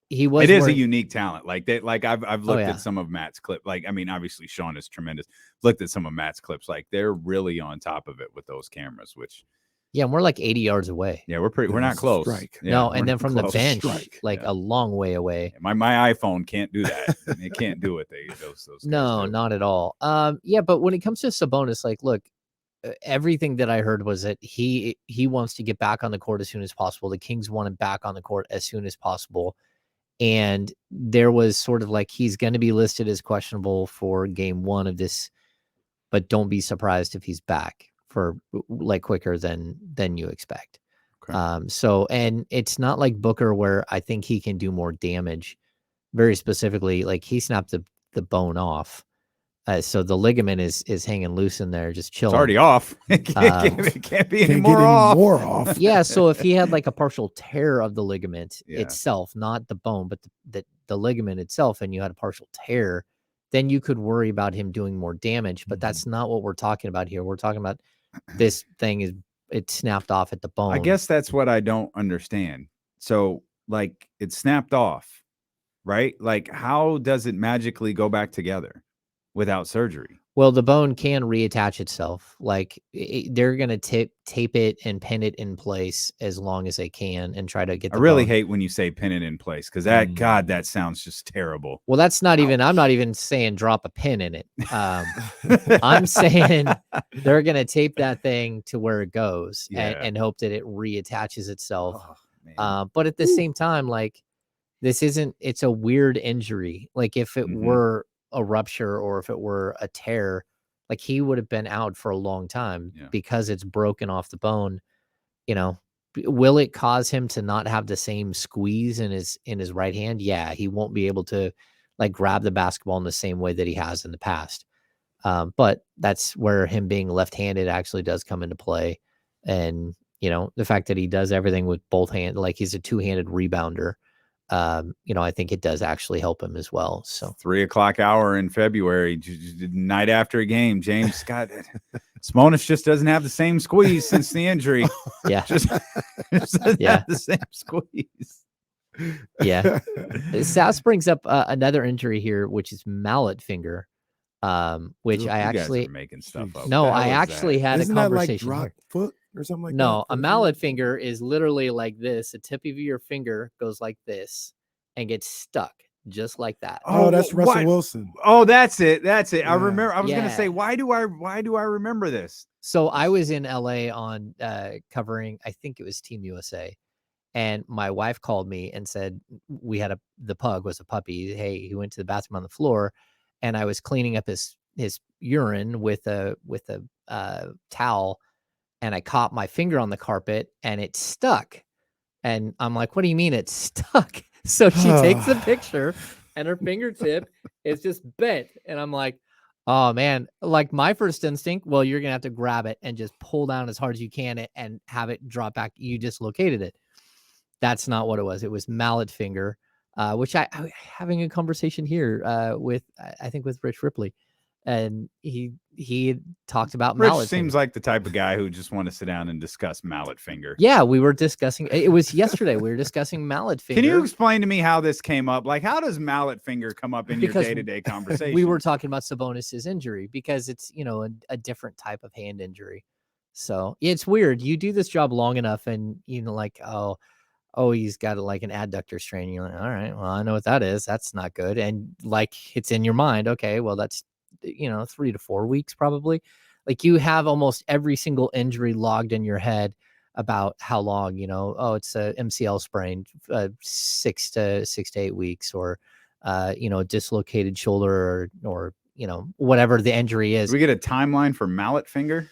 Speaker 2: it is
Speaker 1: a unique talent. Like that. Like I've looked at some of Matt's clip. Like, obviously Sean is tremendous. Looked at some of Matt's clips. Like, they're really on top of it with those cameras, which.
Speaker 2: Yeah, and we're like 80 yards away.
Speaker 1: Yeah, we're not close.
Speaker 2: Yeah, no, and then from the bench, a long way away.
Speaker 1: My iPhone can't do that. It can't do it. Those
Speaker 2: no, not at all. Yeah, but when it comes to Sabonis, like, look, everything that I heard was that he wants to get back on the court as soon as possible. The Kings want him back on the court as soon as possible. And there was sort of like, he's going to be listed as questionable for game 1 of this, but don't be surprised if he's back for like quicker than you expect. Okay. So, and it's not like Booker where I think he can do more damage. Very specifically, like, he snapped the bone off. So the ligament is hanging loose in there, just chilling.
Speaker 1: It's already off. It can't be any
Speaker 3: Can't
Speaker 1: more
Speaker 3: get any
Speaker 1: off.
Speaker 3: more off.
Speaker 2: Yeah, so if he had like a partial tear of the ligament
Speaker 1: Yeah.
Speaker 2: itself, not the bone, but the ligament itself, and you had a partial tear, then you could worry about him doing more damage. But that's not what we're talking about here. We're talking about this thing it snapped off at the bone.
Speaker 1: I guess that's what I don't understand. So, like, it snapped off, right? Like, how does it magically go back together without surgery?
Speaker 2: Well, the bone can reattach itself. Like they're gonna tape it and pin it in place as long as they can, and try to get.
Speaker 1: I really hate when you say pin it in place, because that sounds just terrible.
Speaker 2: Well, that's not even. I'm not even saying drop a pin in it. I'm saying they're gonna tape that thing to where it goes, and hope that it reattaches itself. But at the same time, like this isn't. It's a weird injury. Like if it were a rupture or if it were a tear, like he would have been out for a long time because it's broken off the bone. You know, will it cause him to not have the same squeeze in his right hand? Yeah, he won't be able to like grab the basketball in the same way that he has in the past. But that's where him being left-handed actually does come into play. And, you know, the fact that he does everything with both hands, like he's a two-handed rebounder. You know, I think it does actually help him as well. So
Speaker 1: 3:00 hour in February, night after a game, James Scott, Sabonis just doesn't have the same squeeze since the injury.
Speaker 2: Yeah,
Speaker 1: just doesn't have the same squeeze.
Speaker 2: Yeah. Sass brings up another injury here, which is mallet finger. Which
Speaker 1: Ooh,
Speaker 2: I
Speaker 1: you
Speaker 2: actually
Speaker 1: guys are making stuff up.
Speaker 2: no, I actually had
Speaker 3: Isn't
Speaker 2: a conversation.
Speaker 3: That like drop foot or something like that?
Speaker 2: No, a mallet finger is literally like this. The tip of your finger goes like this and gets stuck just like that.
Speaker 3: Oh, that's Russell Wilson.
Speaker 1: Oh, that's it. That's it.
Speaker 3: Yeah.
Speaker 1: I remember. I was gonna say, why do I remember this?
Speaker 2: So I was in LA on covering, I think it was Team USA, and my wife called me and said we had the pug was a puppy. Hey, he went to the bathroom on the floor, and I was cleaning up his urine with a towel, and I caught my finger on the carpet and it stuck. And I'm like, what do you mean it's stuck? So she takes the picture and her fingertip is just bent. And I'm like, oh man, like my first instinct, well, you're going to have to grab it and just pull down as hard as you can and have it drop back. You dislocated it. That's not what it was. It was mallet finger, which I having a conversation here with, I think with Rich Ripley. And he talked about
Speaker 1: Rich
Speaker 2: mallet
Speaker 1: seems
Speaker 2: finger.
Speaker 1: like the type of guy who just want to sit down and discuss mallet finger.
Speaker 2: Yeah, we were discussing. It was yesterday. We were discussing mallet finger.
Speaker 1: Can you explain to me how this came up? Like, how does mallet finger come up in your day-to-day conversation?
Speaker 2: We were talking about Sabonis's injury because it's, you know, a different type of hand injury. So it's weird. You do this job long enough, and you know, like, oh, he's got like an adductor strain. You're like, all right, well, I know what that is. That's not good. And like, it's in your mind. Okay, well, that's, you know, 3 to 4 weeks probably. Like you have almost every single injury logged in your head about how long, you know, oh, it's a MCL sprain, 6 to 8 weeks, or you know, dislocated shoulder, or you know, whatever the injury is.
Speaker 1: Do we get a timeline for mallet finger?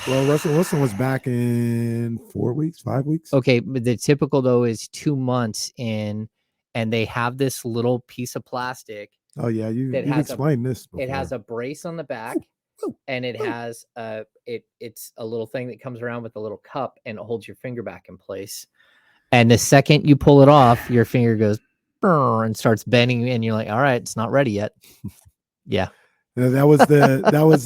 Speaker 3: Well, Russell Wilson was back in 4 weeks, 5 weeks.
Speaker 2: Okay, but the typical though is 2 months in, and they have this little piece of plastic.
Speaker 3: Oh yeah, you've explained this before.
Speaker 2: It has a brace on the back, and it has it's a little thing that comes around with a little cup, and it holds your finger back in place. And the second you pull it off, your finger goes and starts bending, and you're like, all right, it's not ready yet. Yeah.
Speaker 3: That was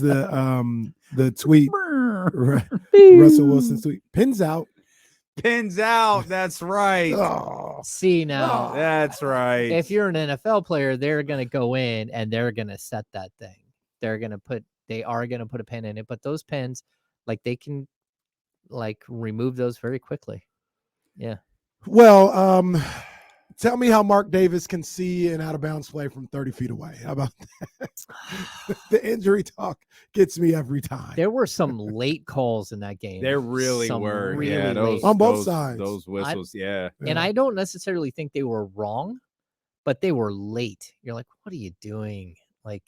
Speaker 3: the tweet. Russell Wilson's tweet. Pins out.
Speaker 1: That's right.
Speaker 3: Oh.
Speaker 2: See now,
Speaker 1: that's right.
Speaker 2: If you're an NFL player, they're gonna go in and they're gonna set that thing. They are gonna put a pin in it, but those pins, like they can like remove those very quickly. Yeah.
Speaker 3: Well, tell me how Mark Davis can see an out of bounds play from 30 feet away. How about that? The injury talk gets me every time.
Speaker 2: There were some late calls in that game.
Speaker 1: There really were.
Speaker 2: Really
Speaker 1: yeah,
Speaker 2: late.
Speaker 3: On both sides.
Speaker 1: Those whistles, yeah.
Speaker 2: And I don't necessarily think they were wrong, but they were late. You're like, what are you doing? Like,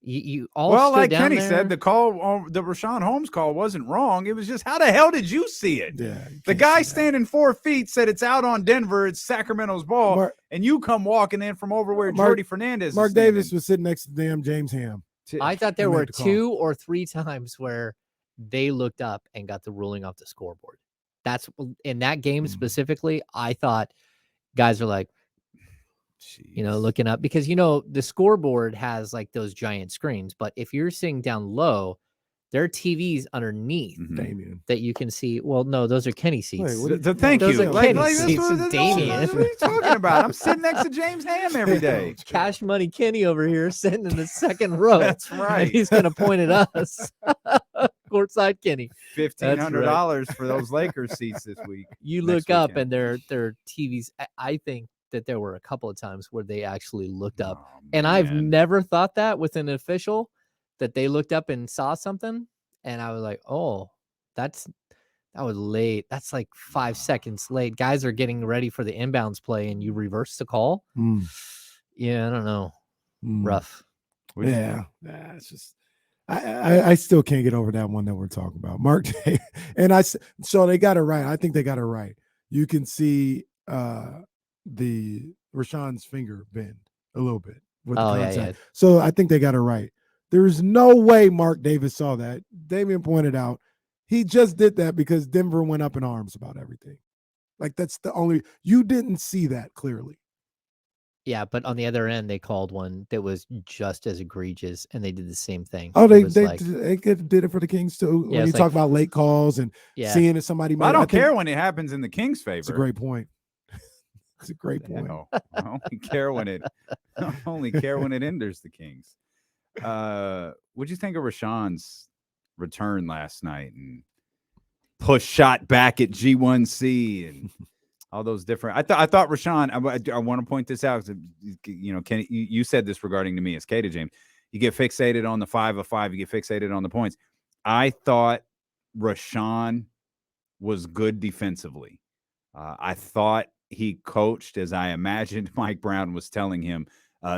Speaker 2: you all
Speaker 1: well,
Speaker 2: stood
Speaker 1: like
Speaker 2: down
Speaker 1: Kenny
Speaker 2: there.
Speaker 1: said, the call, the Rashawn Holmes call wasn't wrong. It was just, how the hell did you see it?
Speaker 3: Yeah,
Speaker 1: the guy standing 4 feet said it's out on Denver. It's Sacramento's ball. And you come walking in from over where Jordy Fernandez
Speaker 3: Mark
Speaker 1: is
Speaker 3: Davis was sitting next to damn James Ham.
Speaker 2: I thought there
Speaker 3: and make
Speaker 2: were
Speaker 3: the call.
Speaker 2: 2 or 3 times where they looked up and got the ruling off the scoreboard. That's in that game specifically. I thought guys are like,
Speaker 1: Jeez.
Speaker 2: looking up because the scoreboard has like those giant screens, but if you're sitting down low, there are TVs underneath
Speaker 3: Damien.
Speaker 2: that you can see. Well, no, those are Kenny seats.
Speaker 3: Wait, what
Speaker 1: Thank
Speaker 2: those
Speaker 1: you.
Speaker 2: are
Speaker 1: Like,
Speaker 2: Kenny
Speaker 1: that's
Speaker 2: seats
Speaker 1: what,
Speaker 2: and
Speaker 1: that's
Speaker 2: Damien.
Speaker 1: what are you talking about? I'm sitting next to James Ham every day.
Speaker 2: Cash Money Kenny over here sitting in the second row.
Speaker 1: That's right.
Speaker 2: And he's going to point at us. Courtside Kenny.
Speaker 1: $1,500 for those Lakers seats this week.
Speaker 2: You
Speaker 1: next
Speaker 2: look up
Speaker 1: weekend.
Speaker 2: and their TVs. I think that there were a couple of times where they actually looked up.
Speaker 1: Oh,
Speaker 2: And I've
Speaker 1: man.
Speaker 2: never thought that with an official that they looked up and saw something. And I was like, oh, that was late. That's like 5 seconds late. Guys are getting ready for the inbounds play and you reverse the call. Yeah, I don't know. Rough.
Speaker 3: Yeah, it's just I still can't get over that one that we're talking about. Mark and so they got it right. I think they got it right. You can see the Rashawn's finger bend a little bit with the contact.
Speaker 2: Yeah.
Speaker 3: So I think they got it right. There's no way Mark Davis saw that. Damian pointed out he just did that because Denver went up in arms about everything. Like that's the only you didn't see that clearly.
Speaker 2: Yeah, but on the other end, they called one that was just as egregious, and they did the same thing.
Speaker 3: Oh, they
Speaker 2: did
Speaker 3: it for the Kings too.
Speaker 2: Yeah,
Speaker 3: When you
Speaker 2: it's
Speaker 3: talk about late calls and seeing if somebody might.
Speaker 1: I don't care when it happens in the Kings' favor.
Speaker 3: It's a great point. It's a great point.
Speaker 1: I only care when it hinders the Kings. What'd you think of Rashawn's return last night and push shot back at G1C and all those different? I thought Rashawn. I want to point this out. Kenny, you said this regarding to me as Kata James. You get fixated on the 5 of 5. You get fixated on the points. I thought Rashawn was good defensively. I thought he coached as I imagined Mike Brown was telling him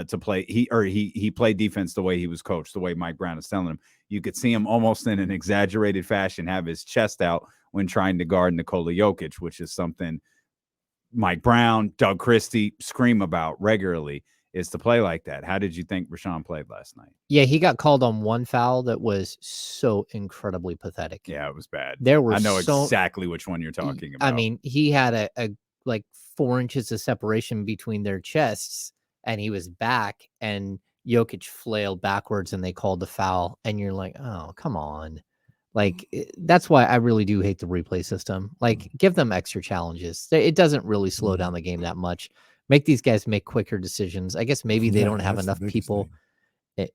Speaker 1: to play. He played defense the way he was coached, the way Mike Brown is telling him. You could see him almost in an exaggerated fashion have his chest out when trying to guard Nikola Jokic, which is something Mike Brown, Doug Christie scream about regularly, is to play like that. How did you think Rashawn played last night?
Speaker 2: Yeah, he got called on one foul that was so incredibly pathetic.
Speaker 1: Yeah, it was bad.
Speaker 2: I
Speaker 1: know exactly which one you're talking about.
Speaker 2: I mean, he had a like 4 inches of separation between their chests, and he was back, and Jokic flailed backwards, and they called the foul, and you're like, oh, come on. Like, that's why I really do hate the replay system. Like, give them extra challenges. It doesn't really slow down the game that much. Make these guys make quicker decisions. I guess maybe they don't have enough people.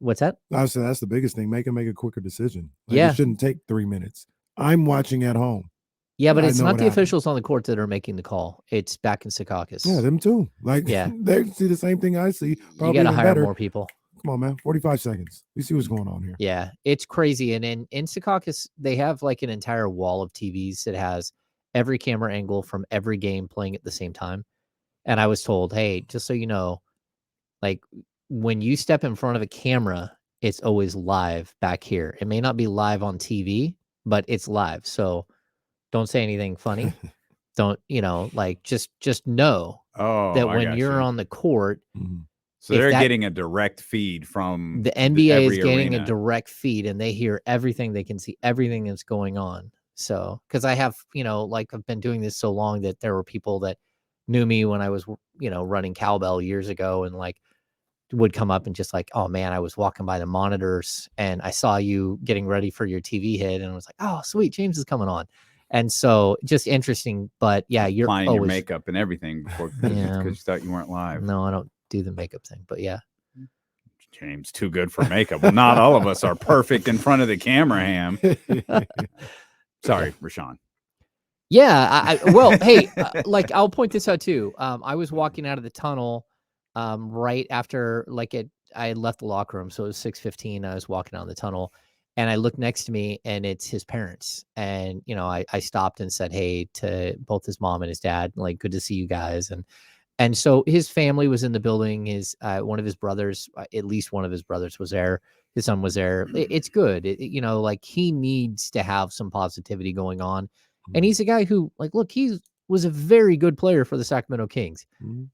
Speaker 2: What's that?
Speaker 3: I said that's the biggest thing. Make them make a quicker decision.
Speaker 2: Yeah.
Speaker 3: It shouldn't take 3 minutes. I'm watching at home.
Speaker 2: Yeah, but it's not the officials on the court that are making the call. It's back in Secaucus.
Speaker 3: Yeah, them too. Like, they see the same thing I see. Probably
Speaker 2: you got to hire
Speaker 3: better.
Speaker 2: more people.
Speaker 3: Come on, man. 45 seconds. You see what's going on here.
Speaker 2: Yeah, it's crazy. And in Secaucus, they have like an entire wall of TVs that has every camera angle from every game playing at the same time. And I was told, hey, just so you know, like when you step in front of a camera, it's always live back here. It may not be live on TV, but it's live. So don't say anything funny. Don't, just know that when you're on the court,
Speaker 1: so they're getting a direct feed from
Speaker 2: the NBA is getting
Speaker 1: arena.
Speaker 2: A direct feed, and they hear everything. They can see everything that's going on. So, because I have, I've been doing this so long that there were people that knew me when I was, running cowbell years ago, and would come up and just like, oh man, I was walking by the monitors and I saw you getting ready for your TV hit, and I was like, oh sweet, James is coming on. And so just interesting, but yeah, you're
Speaker 1: applying
Speaker 2: always
Speaker 1: your makeup and everything before because you thought you weren't live.
Speaker 2: No, I don't do the makeup thing, but yeah.
Speaker 1: James, too good for makeup. Well, not all of us are perfect in front of the camera, Ham. Sorry, Rashawn.
Speaker 2: Yeah, well, hey, I'll point this out too. I was walking out of the tunnel right after I had left the locker room, so it was 6:15. I was walking out of the tunnel, and I looked next to me, and it's his parents. And I stopped and said hey to both his mom and his dad, like, good to see you guys. And so his family was in the building. His one of his brothers, at least one of his brothers, was there. His son was there. It's good. He needs to have some positivity going on. And he's a guy who, he was a very good player for the Sacramento Kings.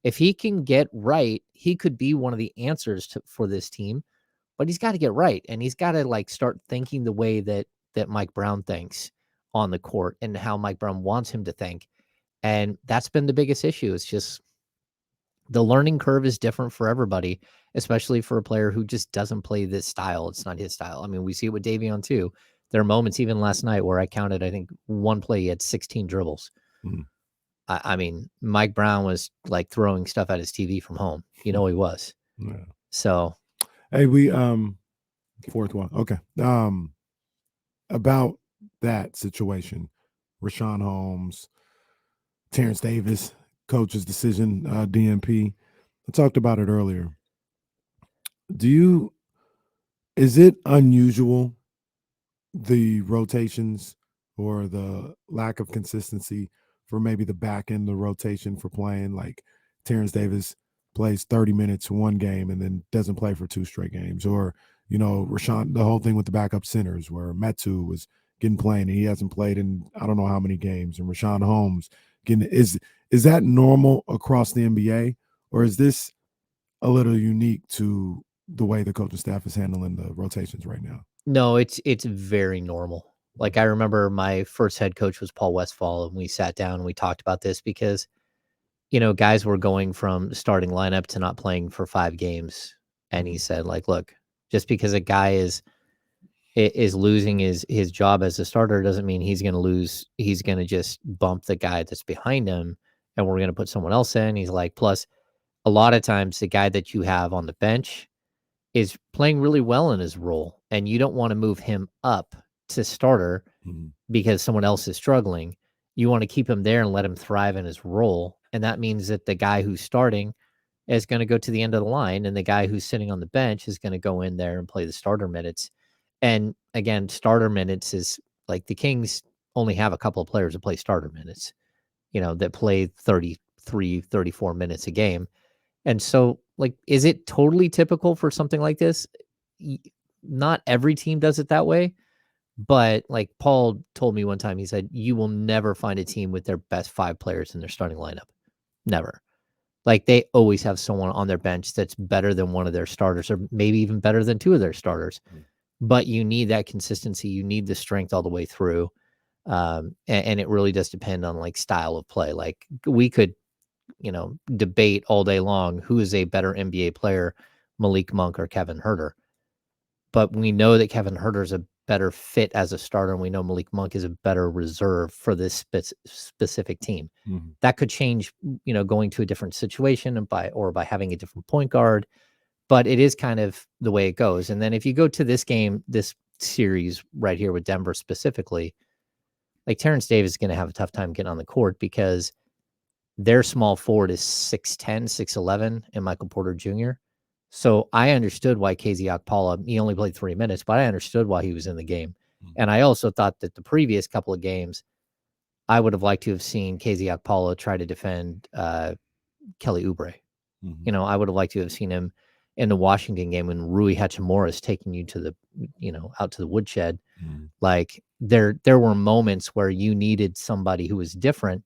Speaker 2: If he can get right, he could be one of the answers for this team. but he's got to get right, and he's got to like start thinking the way that Mike Brown thinks on the court and how Mike Brown wants him to think. And that's been the biggest issue. It's just the learning curve is different for everybody, especially for a player who just doesn't play this style. It's not his style. I mean, we see it with Davion too. There are moments even last night where I counted, I think one play, he had 16 dribbles.
Speaker 3: Mhm.
Speaker 2: I mean, Mike Brown was like throwing stuff at his TV from home. He was.
Speaker 3: Yeah.
Speaker 2: So,
Speaker 3: Hey, we fourth one. Okay. About that situation, Rashawn Holmes, Terrence Davis, coach's decision, DNP. I talked about it earlier. Is it unusual, the rotations or the lack of consistency for maybe the back end of the rotation for playing? Like Terrence Davis plays 30 minutes one game and then doesn't play for 2 straight games, or Rashawn, the whole thing with the backup centers where Metu was getting playing and he hasn't played in I don't know how many games, and Rashawn Holmes getting is that normal across the NBA, or is this a little unique to the way the coaching staff is handling the rotations right now?
Speaker 2: no, it's very normal. Like I remember my first head coach was Paul Westphal, and we sat down and we talked about this because guys were going from starting lineup to not playing for 5 games, and he said like, look, just because a guy is losing his job as a starter doesn't mean he's going to lose. He's going to just bump the guy that's behind him, and we're going to put someone else in. He's like, plus a lot of times the guy that you have on the bench is playing really well in his role, and you don't want to move him up to starter because someone else is struggling. You want to keep him there and let him thrive in his role. And that means that the guy who's starting is going to go to the end of the line, and the guy who's sitting on the bench is going to go in there and play the starter minutes. And again, starter minutes is like the Kings only have a couple of players that play starter minutes, that play 33, 34 minutes a game. And so, like, is it totally typical for something like this? Not every team does it that way. But like Paul told me one time, he said, you will never find a team with their best 5 players in their starting lineup. Never. Like they always have someone on their bench that's better than one of their starters, or maybe even better than 2 of their starters. But you need that consistency. You need the strength all the way through. And it really does depend on like style of play. Like we could, debate all day long who is a better NBA player, Malik Monk or Kevin Huerter. But we know that Kevin Huerter is a better fit as a starter, and we know Malik Monk is a better reserve for this specific team. That could change, going to a different situation and by having a different point guard. But it is kind of the way it goes. And then if you go to this game, this series right here with Denver specifically, like Terrence Davis is going to have a tough time getting on the court because their small forward is 6'10", 6'11", and Michael Porter Jr. So I understood why KZ Okpala, he only played 3 minutes, but I understood why he was in the game. And I also thought that the previous couple of games, I would have liked to have seen KZ Okpala try to defend Kelly Oubre. I would have liked to have seen him in the Washington game when Rui Hachimura is taking you to the, out to the woodshed. Like there were moments where you needed somebody who was different,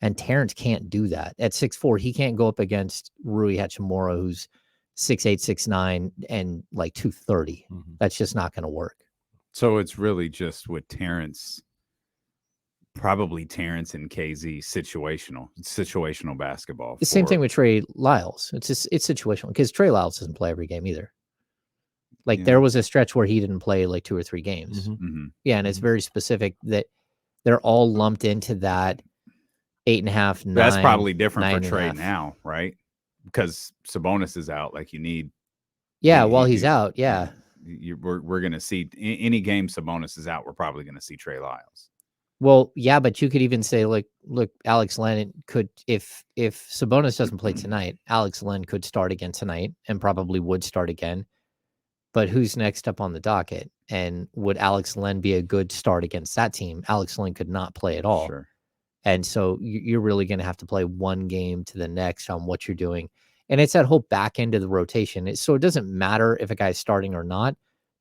Speaker 2: and Terrence can't do that. At 6'4", he can't go up against Rui Hachimura, who's 6'8", 6'9", and like 230. That's just not going to work.
Speaker 1: So it's really just with Terrence, probably Terrence and KZ situational basketball.
Speaker 2: The same thing with Trey Lyles. It's situational because Trey Lyles doesn't play every game either. Like there was a stretch where he didn't play like 2 or 3 games. Yeah, and it's very specific that they're all lumped into that 8.5, 9.
Speaker 1: That's probably different for Trey now, right? Because Sabonis is out. Like you need.
Speaker 2: Yeah, while he's out, yeah.
Speaker 1: We're going to see any game Sabonis is out. We're probably going to see Trey Lyles.
Speaker 2: Well, yeah, but you could even say, like, look, Alex Len could, if Sabonis doesn't play tonight, Alex Len could start again tonight and probably would start again. But who's next up on the docket? And would Alex Len be a good start against that team? Alex Len could not play at all.
Speaker 1: Sure.
Speaker 2: And so you're really going to have to play one game to the next on what you're doing. And it's that whole back end of the rotation. So it doesn't matter if a guy's starting or not.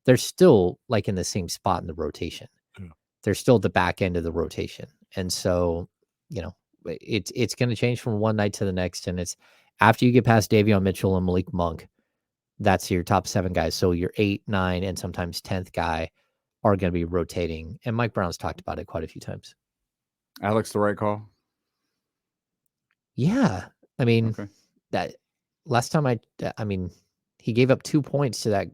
Speaker 2: They're still like in the same spot in the rotation. They're still the back end of the rotation. And so, it's going to change from one night to the next. And it's after you get past Davion Mitchell and Malik Monk, that's your top 7 guys. So your 8, 9, and sometimes 10th guy are going to be rotating. And Mike Brown's talked about it quite a few times.
Speaker 1: Alex, the right call?
Speaker 2: Yeah. I mean,
Speaker 1: Okay.
Speaker 2: that last time I mean, he gave up 2 points to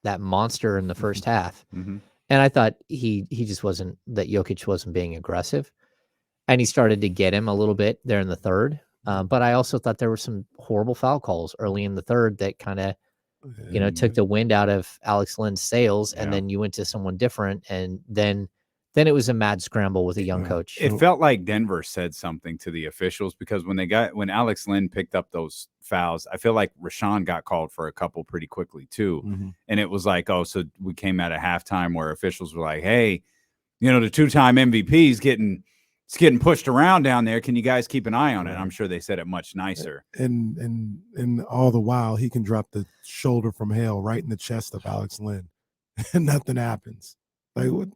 Speaker 2: that monster in the first half.
Speaker 1: Mm-hmm.
Speaker 2: And I thought he just wasn't, that Jokic wasn't being aggressive. And he started to get him a little bit there in the third. But I also thought there were some horrible foul calls early in the third that kind of, took the wind out of Alex Lynn's sails. And then you went to someone different. And then it was a mad scramble with a young coach.
Speaker 1: It felt like Denver said something to the officials, because when Alex Lynn picked up those fouls, I feel like Rashawn got called for a couple pretty quickly too.
Speaker 3: Mm-hmm.
Speaker 1: And it was like, oh, so we came at a halftime where officials were like, hey, the 2-time MVP is getting pushed around down there. Can you guys keep an eye on it? I'm sure they said it much nicer.
Speaker 3: And all the while, he can drop the shoulder from hell right in the chest of Alex Lynn, and nothing happens. Like, what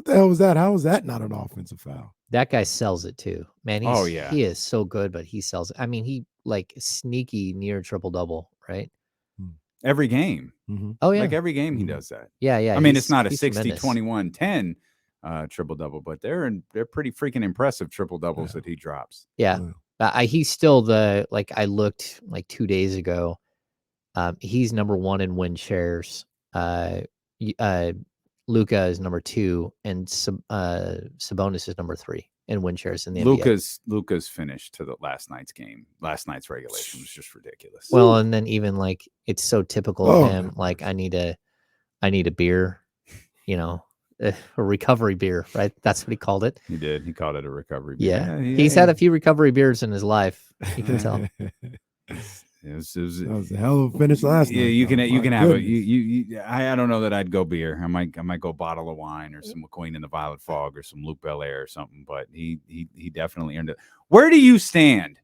Speaker 3: the hell was that? How was that not an offensive foul?
Speaker 2: That guy sells it too, man.
Speaker 1: He's,
Speaker 2: he is so good, but he sells it. I mean, he like sneaky near triple-double, right?
Speaker 1: Every game.
Speaker 3: Mm-hmm.
Speaker 2: Oh yeah,
Speaker 1: like every game he does that.
Speaker 2: Yeah.
Speaker 1: I mean, it's not a 60-21-10 triple-double, but they're pretty freaking impressive triple-doubles that he drops.
Speaker 2: Yeah. He's still I looked like 2 days ago. He's number 1 in win shares. Luka is number 2, and Sabonis is number 3 in win shares in the NBA.
Speaker 1: Luka's finish to the last night's game. Last night's regulation was just ridiculous.
Speaker 2: Well, and then even like it's so typical of him. Like I need a beer, a recovery beer, right? That's what he called it.
Speaker 1: He did. He called it a recovery beer.
Speaker 2: Yeah. He's had a few recovery beers in his life. You can tell.
Speaker 1: It was
Speaker 3: a hell of a finish last night.
Speaker 1: You can have it. I don't know that I'd go beer. I might go bottle of wine or some McQueen in the Violet Fog or some Luke Belair or something. But he definitely earned it. Where do you stand,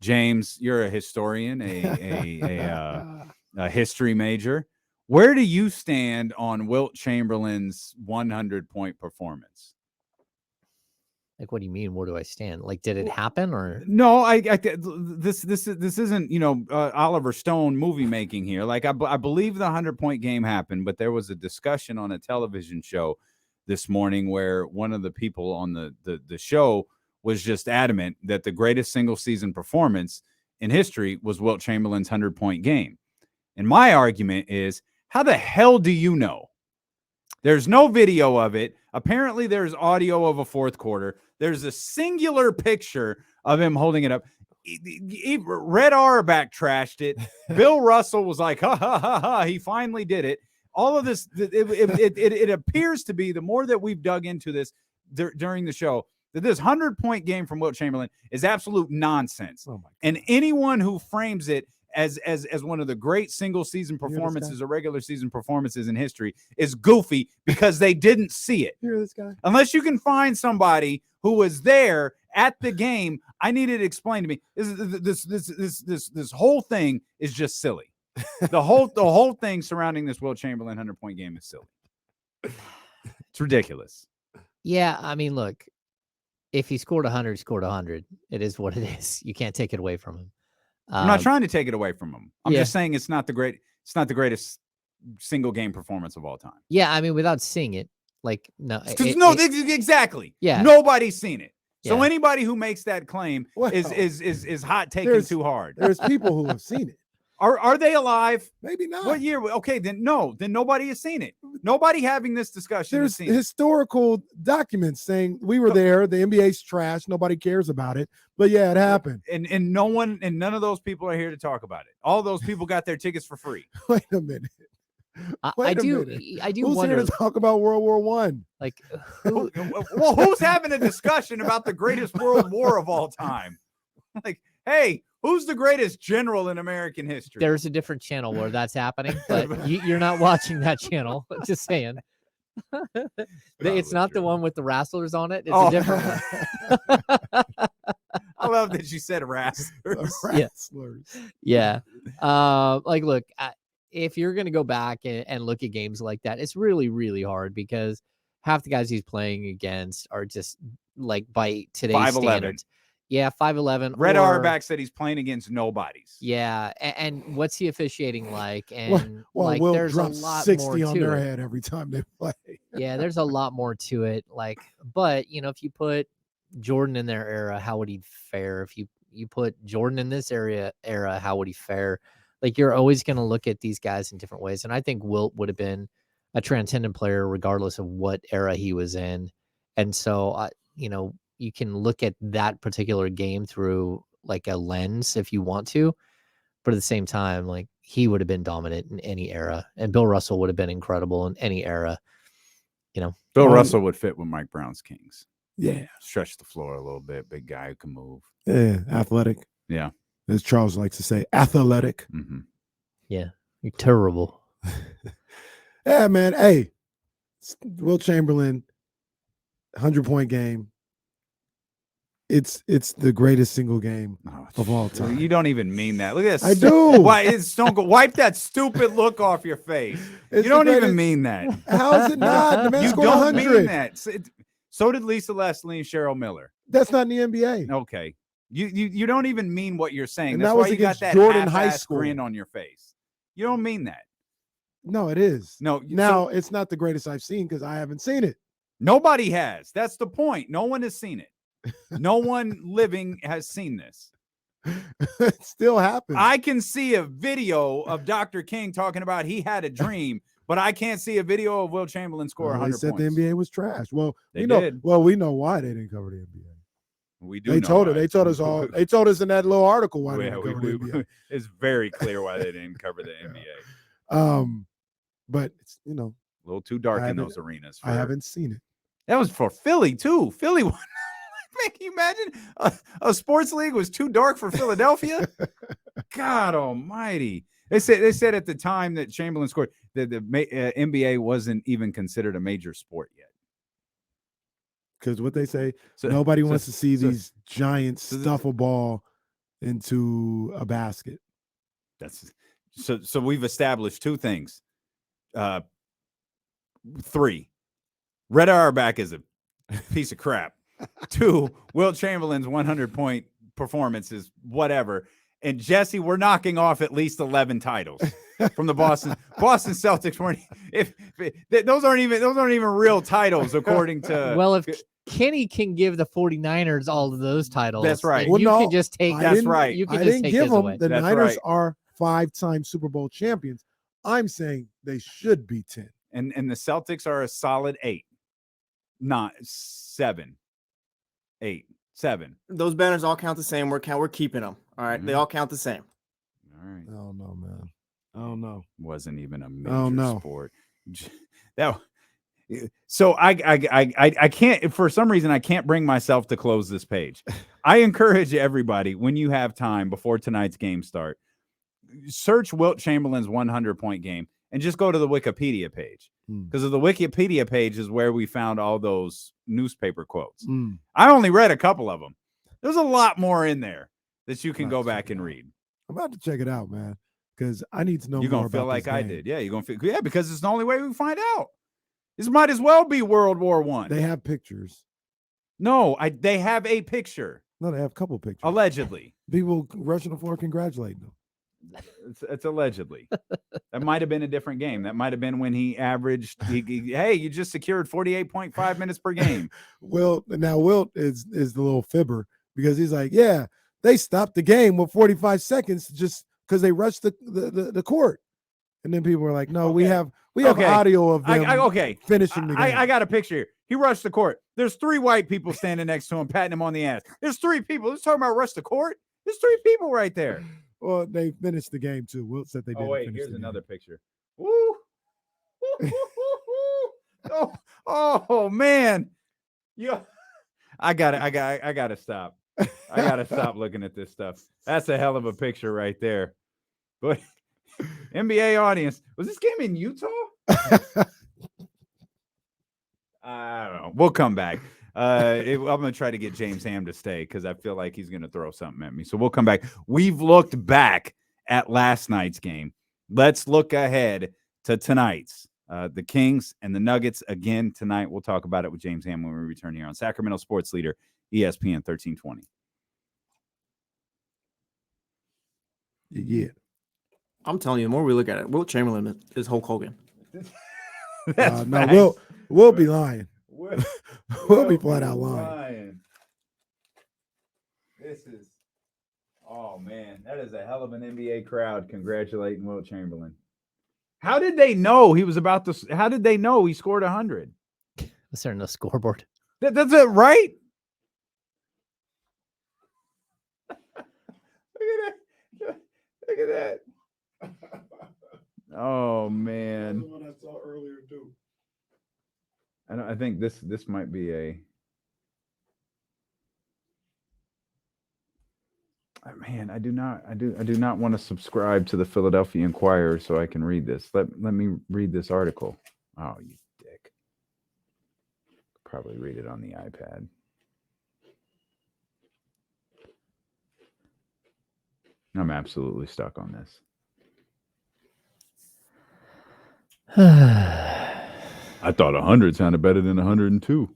Speaker 1: James? You're a historian, a history major. Where do you stand on Wilt Chamberlain's 100-point performance?
Speaker 2: Like, what do you mean? Where do I stand? Like, did it happen or
Speaker 1: no? This isn't Oliver Stone movie making here. Like, I believe the 100-point game happened, but there was a discussion on a television show this morning where one of the people on the show was just adamant that the greatest single season performance in history was Wilt Chamberlain's 100-point game. And my argument is, how the hell do you know? There's no video of it. Apparently, there's audio of a fourth quarter. There's a singular picture of him holding it up. Red Auerbach trashed it. Bill Russell was like, ha, ha, ha, ha. He finally did it. All of this, it appears to be, the more that we've dug into this during the show, that this 100-point game from Wilt Chamberlain is absolute nonsense. Oh, and anyone who frames it as one of the great single season performances or regular season performances in history is goofy, because they didn't see it.
Speaker 3: Hear this guy?
Speaker 1: Unless you can find somebody who was there at the game, I need it explained to me. This whole thing is just silly. The whole thing surrounding this Wilt Chamberlain 100-point game is silly. It's ridiculous.
Speaker 2: Yeah, I mean, look, if he scored 100, he scored 100. It is what it is. You can't take it away from him.
Speaker 1: I'm not trying to take it away from him. I'm just saying it's not the greatest single game performance of all time.
Speaker 2: Yeah, I mean, without seeing it, like, no.
Speaker 1: Exactly.
Speaker 2: Yeah.
Speaker 1: Nobody's seen it. So
Speaker 2: Yeah.
Speaker 1: anybody who makes that claim is hot taking too hard.
Speaker 3: There's people who have seen it.
Speaker 1: Are they alive?
Speaker 3: Maybe not.
Speaker 1: What year? Okay, then no. Then nobody has seen it. Nobody having this discussion has
Speaker 3: There's
Speaker 1: seen
Speaker 3: historical documents saying we were there. The NBA's trash. Nobody cares about it. But yeah, it happened.
Speaker 1: And no one, and none of those people are here to talk about it. All those people got their tickets for free.
Speaker 3: Wait a minute.
Speaker 2: I do
Speaker 3: Who's
Speaker 2: wonder,
Speaker 3: here to talk about World War I?
Speaker 2: like,
Speaker 1: Well, who's having a discussion about the greatest world war of all time? Like, hey, who's the greatest general in American history?
Speaker 2: there's a different channel where that's happening, but you're not watching that channel. Just saying. It's not the one with the wrestlers on it. It's a different one.
Speaker 1: I love that you said wrestlers.
Speaker 3: Wrestlers.
Speaker 2: Yeah. Like, look, if you're going to go back and look at games like that, it's really, really hard, because half the guys he's playing against are just, like, by today's
Speaker 1: 5'11".
Speaker 2: standards. Yeah, 5'11".
Speaker 1: Red Auerbach said he's playing against nobodies.
Speaker 2: Yeah, and what's he officiating like? And
Speaker 3: well,
Speaker 2: like,
Speaker 3: Wilt
Speaker 2: there's a
Speaker 3: drops
Speaker 2: lot
Speaker 3: 60
Speaker 2: more
Speaker 3: on
Speaker 2: to
Speaker 3: their
Speaker 2: it.
Speaker 3: head every time they play.
Speaker 2: Yeah, there's a lot more to it. Like, but if you put Jordan in their era, how would he fare? If you put Jordan in this era, how would he fare? Like, you're always going to look at these guys in different ways, and I think Wilt would have been a transcendent player regardless of what era he was in. And so, you can look at that particular game through like a lens if you want to, but at the same time, like, he would have been dominant in any era, and Bill Russell would have been incredible in any era.
Speaker 1: Bill Russell would fit with Mike Brown's Kings.
Speaker 3: Yeah.
Speaker 1: Stretch the floor a little bit. Big guy who can move.
Speaker 3: Yeah. Athletic.
Speaker 1: Yeah.
Speaker 3: As Charles likes to say, athletic.
Speaker 1: Mm-hmm.
Speaker 2: Yeah. You're terrible.
Speaker 3: Yeah, man. Hey, Wilt Chamberlain, 100-point game. It's the greatest single game of all time.
Speaker 1: You don't even mean that. Look at this.
Speaker 3: I do.
Speaker 1: Wipe that stupid look off your face. You don't even mean that.
Speaker 3: How is it not? The man
Speaker 1: You
Speaker 3: scored
Speaker 1: don't
Speaker 3: 100.
Speaker 1: mean that. So did Lisa Leslie and Cheryl Miller.
Speaker 3: That's not in the NBA.
Speaker 1: Okay. You don't even mean what you're saying.
Speaker 3: And
Speaker 1: That's
Speaker 3: that
Speaker 1: why
Speaker 3: was
Speaker 1: you got
Speaker 3: against
Speaker 1: that
Speaker 3: Jordan High
Speaker 1: half-ass
Speaker 3: School.
Speaker 1: grin on your face. You don't mean that.
Speaker 3: No, it is.
Speaker 1: No.
Speaker 3: Now, it's not the greatest I've seen because I haven't seen it.
Speaker 1: Nobody has. That's the point. No one has seen it. No one living has seen this.
Speaker 3: It still happens.
Speaker 1: I can see a video of Dr. King talking about he had a dream, but I can't see a video of Wilt Chamberlain score 100
Speaker 3: They said
Speaker 1: points.
Speaker 3: the NBA was trash. Well,
Speaker 1: They
Speaker 3: we know.
Speaker 1: did.
Speaker 3: Well, we know why they didn't cover the NBA.
Speaker 1: We do.
Speaker 3: They
Speaker 1: know
Speaker 3: told
Speaker 1: why.
Speaker 3: it. They told us all. They told us in that little article why they
Speaker 1: Yeah,
Speaker 3: didn't cover the NBA.
Speaker 1: it's very clear why they didn't cover the NBA.
Speaker 3: But it's
Speaker 1: A little too dark in those arenas.
Speaker 3: I haven't seen it.
Speaker 1: That was for Philly too. Philly won. Man, can you imagine a sports league was too dark for Philadelphia? God Almighty! They said at the time that Chamberlain scored that the NBA wasn't even considered a major sport yet.
Speaker 3: Because what they say, nobody wants to see these giants stuff a ball into a basket.
Speaker 1: That's so we've established two things. Three, Red Auerbach is a piece of crap. Two, Wilt Chamberlain's 100-point performance is whatever. And Jesse, we're knocking off at least 11 titles from the Boston Celtics. Weren't those aren't even real titles according to.
Speaker 2: Well, if Kenny can give the 49ers all of those titles,
Speaker 1: that's right.
Speaker 2: Well, you can just take.
Speaker 1: That's right.
Speaker 2: You can
Speaker 3: I
Speaker 2: just
Speaker 3: didn't
Speaker 2: take
Speaker 3: give
Speaker 2: his
Speaker 3: them.
Speaker 2: away.
Speaker 3: The
Speaker 1: That's
Speaker 3: Niners
Speaker 1: right.
Speaker 3: are 5-time Super Bowl champions. I'm saying they should be 10.
Speaker 1: And the Celtics are a solid 8, not 7, 8, 7.
Speaker 4: Those banners all count the same. We're keeping them. All right, They all count the same.
Speaker 1: All right.
Speaker 3: I don't know, man. I don't know.
Speaker 1: Wasn't even a major sport.
Speaker 3: No.
Speaker 1: So I can't, for some reason, I can't bring myself to close this page. I encourage everybody, when you have time before tonight's game start, search Wilt Chamberlain's 100-point game and just go to the Wikipedia page. Because of the Wikipedia page is where we found all those newspaper quotes. I only read a couple of them. There's a lot more in there that you can go back and read.
Speaker 3: I'm about to check it out, man, because I need to know
Speaker 1: You're
Speaker 3: more
Speaker 1: going to feel
Speaker 3: about
Speaker 1: like
Speaker 3: this
Speaker 1: I
Speaker 3: game.
Speaker 1: did. Yeah, you're going to feel, because it's the only way we find out. This might as well be World War I.
Speaker 3: They have pictures.
Speaker 1: No, they have a picture.
Speaker 3: No, they have a couple pictures.
Speaker 1: Allegedly.
Speaker 3: People rushing the floor congratulating them.
Speaker 1: It's allegedly. That might have been a different game. That might have been when he averaged. Hey, you just secured 48.5 minutes per game.
Speaker 3: Wilt is the little fibber because he's like, yeah, they stopped the game with 45 seconds just because they rushed the court. And then people were like, no, we have audio of them finishing the game.
Speaker 1: I got a picture here. He rushed the court. There's 3 white people standing next to him, patting him on the ass. There's 3 people. Let's talk about rush the court. There's 3 people right there.
Speaker 3: Well, they finished the game too. Wilt said they didn't.
Speaker 1: Oh wait,
Speaker 3: finish
Speaker 1: here's
Speaker 3: the
Speaker 1: another
Speaker 3: game.
Speaker 1: picture. Woo! Oh man, I gotta stop. I gotta stop looking at this stuff. That's a hell of a picture right there. But NBA audience, was this game in Utah? I don't know. We'll come back. I'm going to try to get James Ham to stay because I feel like he's going to throw something at me. So we'll come back. We've looked back at last night's game. Let's look ahead to tonight's. The Kings and the Nuggets again tonight. We'll talk about it with James Ham when we return here on Sacramento Sports Leader, ESPN 1320.
Speaker 3: Yeah.
Speaker 4: I'm telling you, the more we look at it, Wilt Chamberlain is Hulk Hogan.
Speaker 1: That's
Speaker 3: No,
Speaker 1: facts.
Speaker 3: we'll be lying.
Speaker 1: We'll,
Speaker 3: We'll be flat out lying.
Speaker 1: This is, oh man, that is a hell of an NBA crowd congratulating Wilt Chamberlain. How did they know he was about to? How did they know he scored 100?
Speaker 2: Was there no scoreboard?
Speaker 1: That's it, right? Look at that. Oh man.
Speaker 3: That's the one I saw earlier too.
Speaker 1: I think this might be a. Man, I do not want to subscribe to the Philadelphia Inquirer so I can read this. Let me read this article. Oh, you dick. Probably read it on the iPad. I'm absolutely stuck on this. I thought 100 sounded better than 102.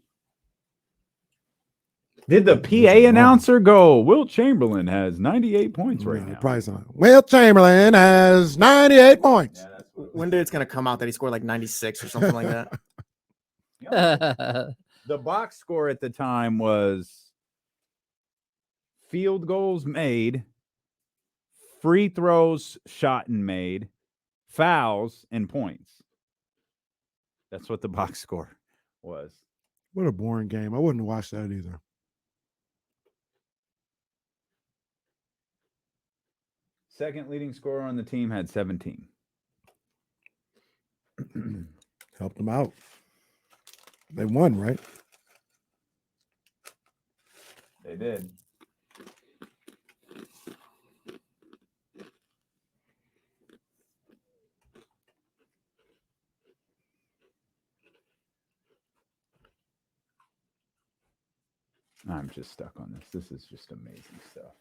Speaker 1: Did the PA announcer go, Wilt Chamberlain has 98 points right now?
Speaker 3: Probably not. Wilt Chamberlain has 98 points.
Speaker 1: Yeah, that's what
Speaker 4: One day it's gonna come out that he scored like 96 or something like that.
Speaker 1: The box score at the time was field goals made, free throws shot and made, fouls, and points. That's what the box score was.
Speaker 3: What a boring game. I wouldn't watch that either.
Speaker 1: Second leading scorer on the team had 17.
Speaker 3: Helped them out. They won, right?
Speaker 1: They did. I'm just stuck on this. This is just amazing stuff.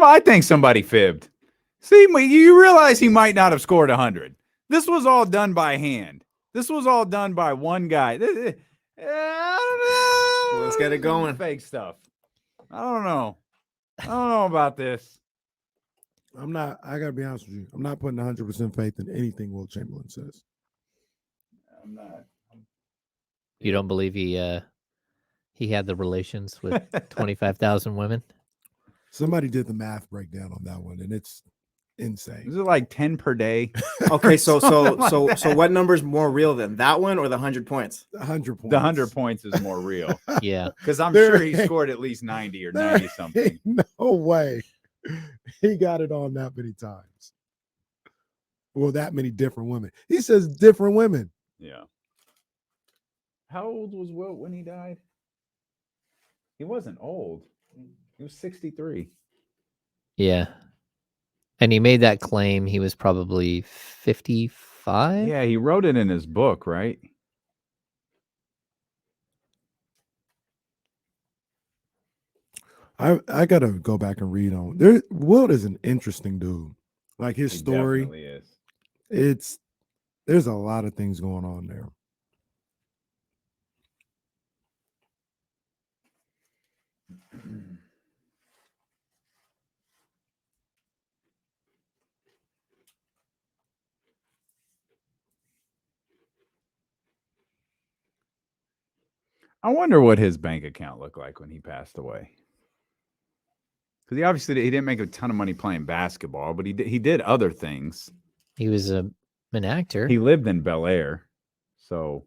Speaker 1: I think somebody fibbed. See, you realize he might not have scored 100. This was all done by hand. This was all done by one guy. I don't know.
Speaker 4: Let's get it going.
Speaker 1: Fake stuff. I don't know about this.
Speaker 3: I gotta be honest with you. I'm not putting 100% faith in anything Wilt Chamberlain says.
Speaker 1: I'm not.
Speaker 2: You don't believe he had the relations with 25,000 women?
Speaker 3: Somebody did the math breakdown on that one, and it's insane.
Speaker 1: Is it like 10 per day?
Speaker 4: Okay, so
Speaker 1: Like
Speaker 4: what number is more real than that one or the 100 points?
Speaker 3: 100 points.
Speaker 1: The 100 points is more real.
Speaker 2: Yeah.
Speaker 1: Because I'm
Speaker 3: There
Speaker 1: sure he
Speaker 3: ain't-
Speaker 1: scored at least 90 or
Speaker 3: There
Speaker 1: 90 something.
Speaker 3: ain't no way he got it on that many times. Well, that many different women. He says different women.
Speaker 1: Yeah. How old was Wilt when he died? He wasn't old. He was 63.
Speaker 2: Yeah. And he made that claim he was probably 55.
Speaker 1: Yeah, he wrote it in his book, right?
Speaker 3: I gotta go back and read on there. Wilt is an interesting dude. Like his
Speaker 1: He
Speaker 3: story,
Speaker 1: definitely is.
Speaker 3: there's a lot of things going on there.
Speaker 1: I wonder what his bank account looked like when he passed away. Because he didn't make a ton of money playing basketball, but he did other things.
Speaker 2: He was an actor.
Speaker 1: He lived in Bel Air, so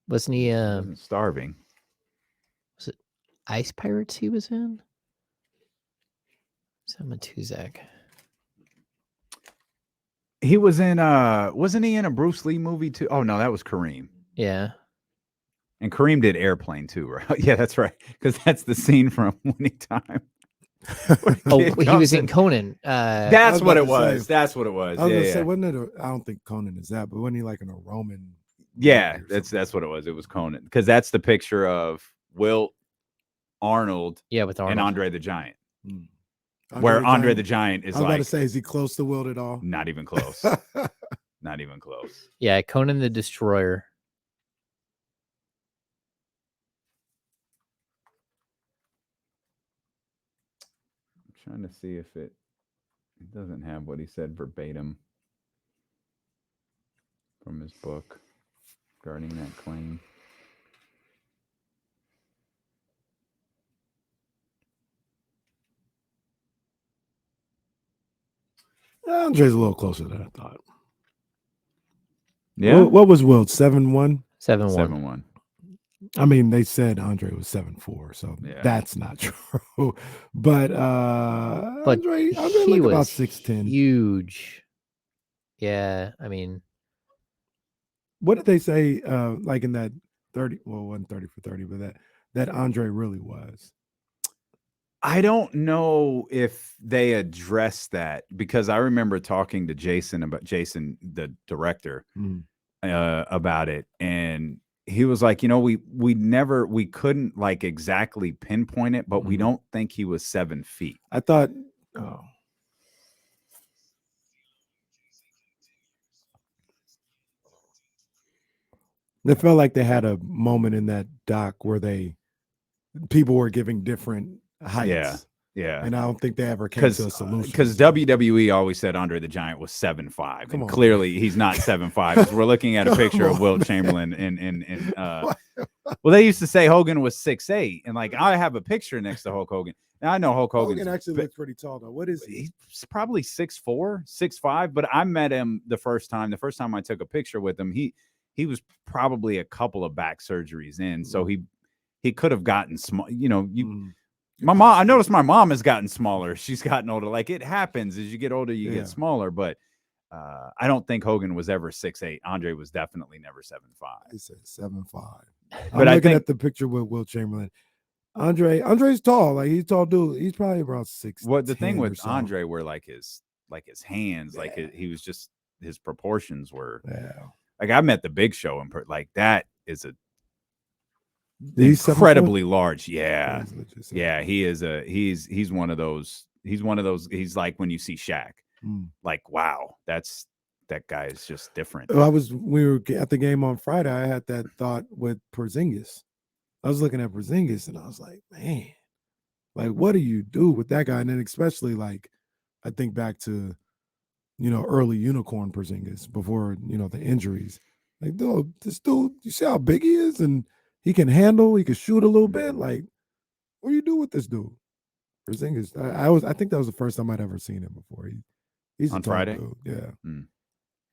Speaker 2: Wasn't he?
Speaker 1: he wasn't starving.
Speaker 2: Was it Ice Pirates he was in? Sam Tuzak.
Speaker 1: He was in wasn't he in a Bruce Lee movie too? Oh no, that was Kareem.
Speaker 2: Yeah.
Speaker 1: And Kareem did Airplane too, right? Yeah, that's right. Because that's the scene from Winning Time.
Speaker 2: Oh, he was in Conan.
Speaker 1: That's
Speaker 3: was
Speaker 1: what
Speaker 3: about
Speaker 1: it
Speaker 3: to
Speaker 1: was.
Speaker 3: say-
Speaker 1: That's what it was.
Speaker 3: I was
Speaker 1: Yeah,
Speaker 3: gonna say,
Speaker 1: yeah.
Speaker 3: wasn't it? I don't think Conan is that, but wasn't he like in a Roman?
Speaker 1: Yeah,
Speaker 3: movie or something?
Speaker 1: that's what it was. It was Conan. Because that's the picture of Wilt, Arnold,
Speaker 2: Yeah, with Arnold.
Speaker 1: and Andre the Giant.
Speaker 3: Mm.
Speaker 1: Where Andre the
Speaker 3: Giant-
Speaker 1: Giant is
Speaker 3: I was about to
Speaker 1: like
Speaker 3: say, is he close to Wilt at all?
Speaker 1: not even close. Not even close.
Speaker 2: Yeah, Conan the Destroyer.
Speaker 1: trying to see if it doesn't have what he said verbatim from his book regarding that claim.
Speaker 3: Andre's a little closer than I thought.
Speaker 1: Yeah,
Speaker 3: What was Wilt? 7-1?
Speaker 2: 7-1.
Speaker 1: 7-1.
Speaker 3: I mean, they said Andre was 7-4, so
Speaker 1: Yeah.
Speaker 3: that's not true. But Andre
Speaker 2: he
Speaker 3: looked
Speaker 2: was
Speaker 3: about 6'10".
Speaker 2: huge. Yeah, I mean,
Speaker 3: What did they say? Like in that 30, well, it wasn't 30 for 30, but that Andre really was.
Speaker 1: I don't know if they addressed that because I remember talking to Jason, the director, about it, and he was like, we couldn't like exactly pinpoint it, but we don't think he was 7 feet.
Speaker 3: I thought, it felt like they had a moment in that doc where people were giving different heights.
Speaker 1: Yeah.
Speaker 3: And I don't think they ever came to a solution.
Speaker 1: Because WWE always said Andre the Giant was 7'5", and clearly he's not 7'5". We're looking at a picture of Wilt Chamberlain in well, they used to say Hogan was 6'8", and like I have a picture next to Hulk Hogan. Now I know Hogan
Speaker 3: actually looks pretty tall though. What is he?
Speaker 1: He's probably 6'4", 6'5", but I met him the first time I took a picture with him. He was probably a couple of back surgeries in, so he could have gotten small. My mom, I noticed my mom has gotten smaller. She's gotten older. Like it happens as you get older, you get smaller. But I don't think Hogan was ever 6'8". Andre was definitely never 7'5".
Speaker 3: He said 7'5".
Speaker 1: But
Speaker 3: I'm looking at the picture with Wilt Chamberlain. Andre's tall. Like he's a tall dude. He's probably about 6.
Speaker 1: What the thing with Andre were like his hands, like he was just his proportions were.
Speaker 3: Yeah.
Speaker 1: Like I met the Big Show and like that is
Speaker 3: He's
Speaker 1: incredibly large. Yeah.
Speaker 3: Yeah.
Speaker 1: He's one of those. He's like when you see Shaq, like, wow, that guy is just different.
Speaker 3: We were at the game on Friday. I had that thought with Porzingis. I was looking at Porzingis and I was like, man, like, what do you do with that guy? And then especially like, I think back to, early unicorn Porzingis before, the injuries. Like, dude, this dude, you see how big he is? And he can can shoot a little bit. Like, what do you do with this dude? Porzingis. I think that was the first time I'd ever seen him before. He's
Speaker 1: on
Speaker 3: a tall
Speaker 1: Friday.
Speaker 3: Dude. Yeah.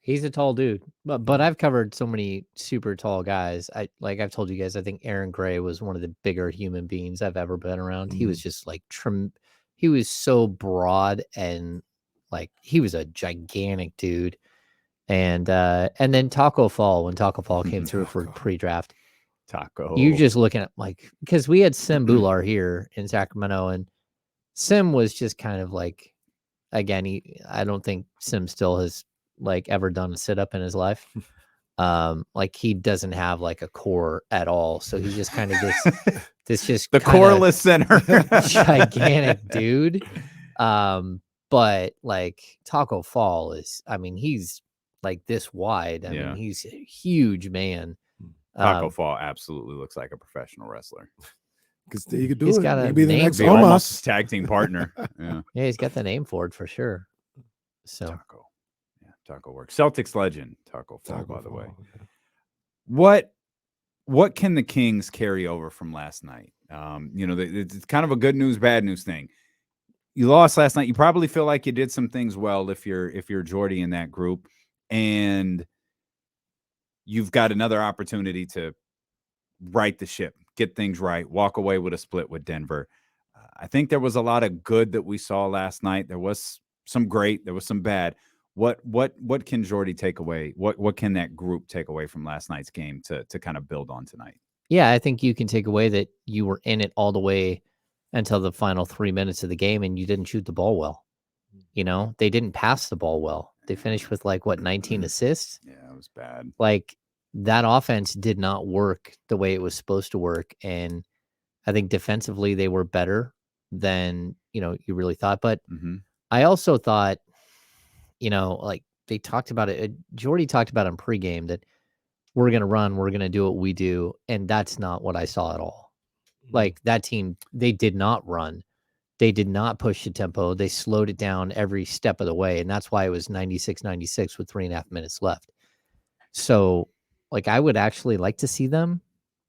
Speaker 2: he's a tall dude. But I've covered so many super tall guys. I've told you guys, I think Aaron Gray was one of the bigger human beings I've ever been around. He was just like he was so broad and like he was a gigantic dude. And then Taco Fall, when Taco Fall came through for pre-draft.
Speaker 1: Taco.
Speaker 2: You just looking at like, because we had Sim Bular here in Sacramento, and Sim was just kind of like, again, I don't think Sim still has like ever done a sit-up in his life. Like he doesn't have like a core at all. So he's just kind of this just
Speaker 1: the coreless center.
Speaker 2: Gigantic dude. But like Taco Fall is, I mean, he's like this wide. I mean, he's a huge man.
Speaker 1: Taco Fall absolutely looks like a professional wrestler.
Speaker 3: Because he could do
Speaker 2: He's
Speaker 3: it.
Speaker 2: got a
Speaker 3: He'd be the
Speaker 2: name
Speaker 3: next
Speaker 2: for it.
Speaker 1: Almost
Speaker 3: Omos.
Speaker 1: tag team partner. Yeah.
Speaker 2: Yeah, he's got the name for it for sure. So
Speaker 1: Taco. Yeah, Taco works. Celtics legend, Taco Fall,
Speaker 3: Taco
Speaker 1: by the way.
Speaker 3: Fall,
Speaker 1: What can the Kings carry over from last night? It's kind of a good news, bad news thing. You lost last night. You probably feel like you did some things well if you're Jordy in that group, and you've got another opportunity to right the ship, get things right, walk away with a split with Denver. I think there was a lot of good that we saw last night. There was some great, there was some bad. What can Jordy take away? What can that group take away from last night's game to kind of build on tonight?
Speaker 2: yeah, I think you can take away that you were in it all the way until the final 3 minutes of the game and you didn't shoot the ball well. They didn't pass the ball well. They finished with 19 assists.
Speaker 1: Yeah, it was bad.
Speaker 2: Like that offense did not work the way it was supposed to work. And I think defensively they were better than, you really thought. But I also thought, they talked about it. Jordy talked about in pregame that we're going to run, we're going to do what we do. And that's not what I saw at all. Like that team, they did not run. They did not push the tempo. They slowed it down every step of the way. And that's why it was 96-96 with 3.5 minutes left. So, like, I would actually like to see them,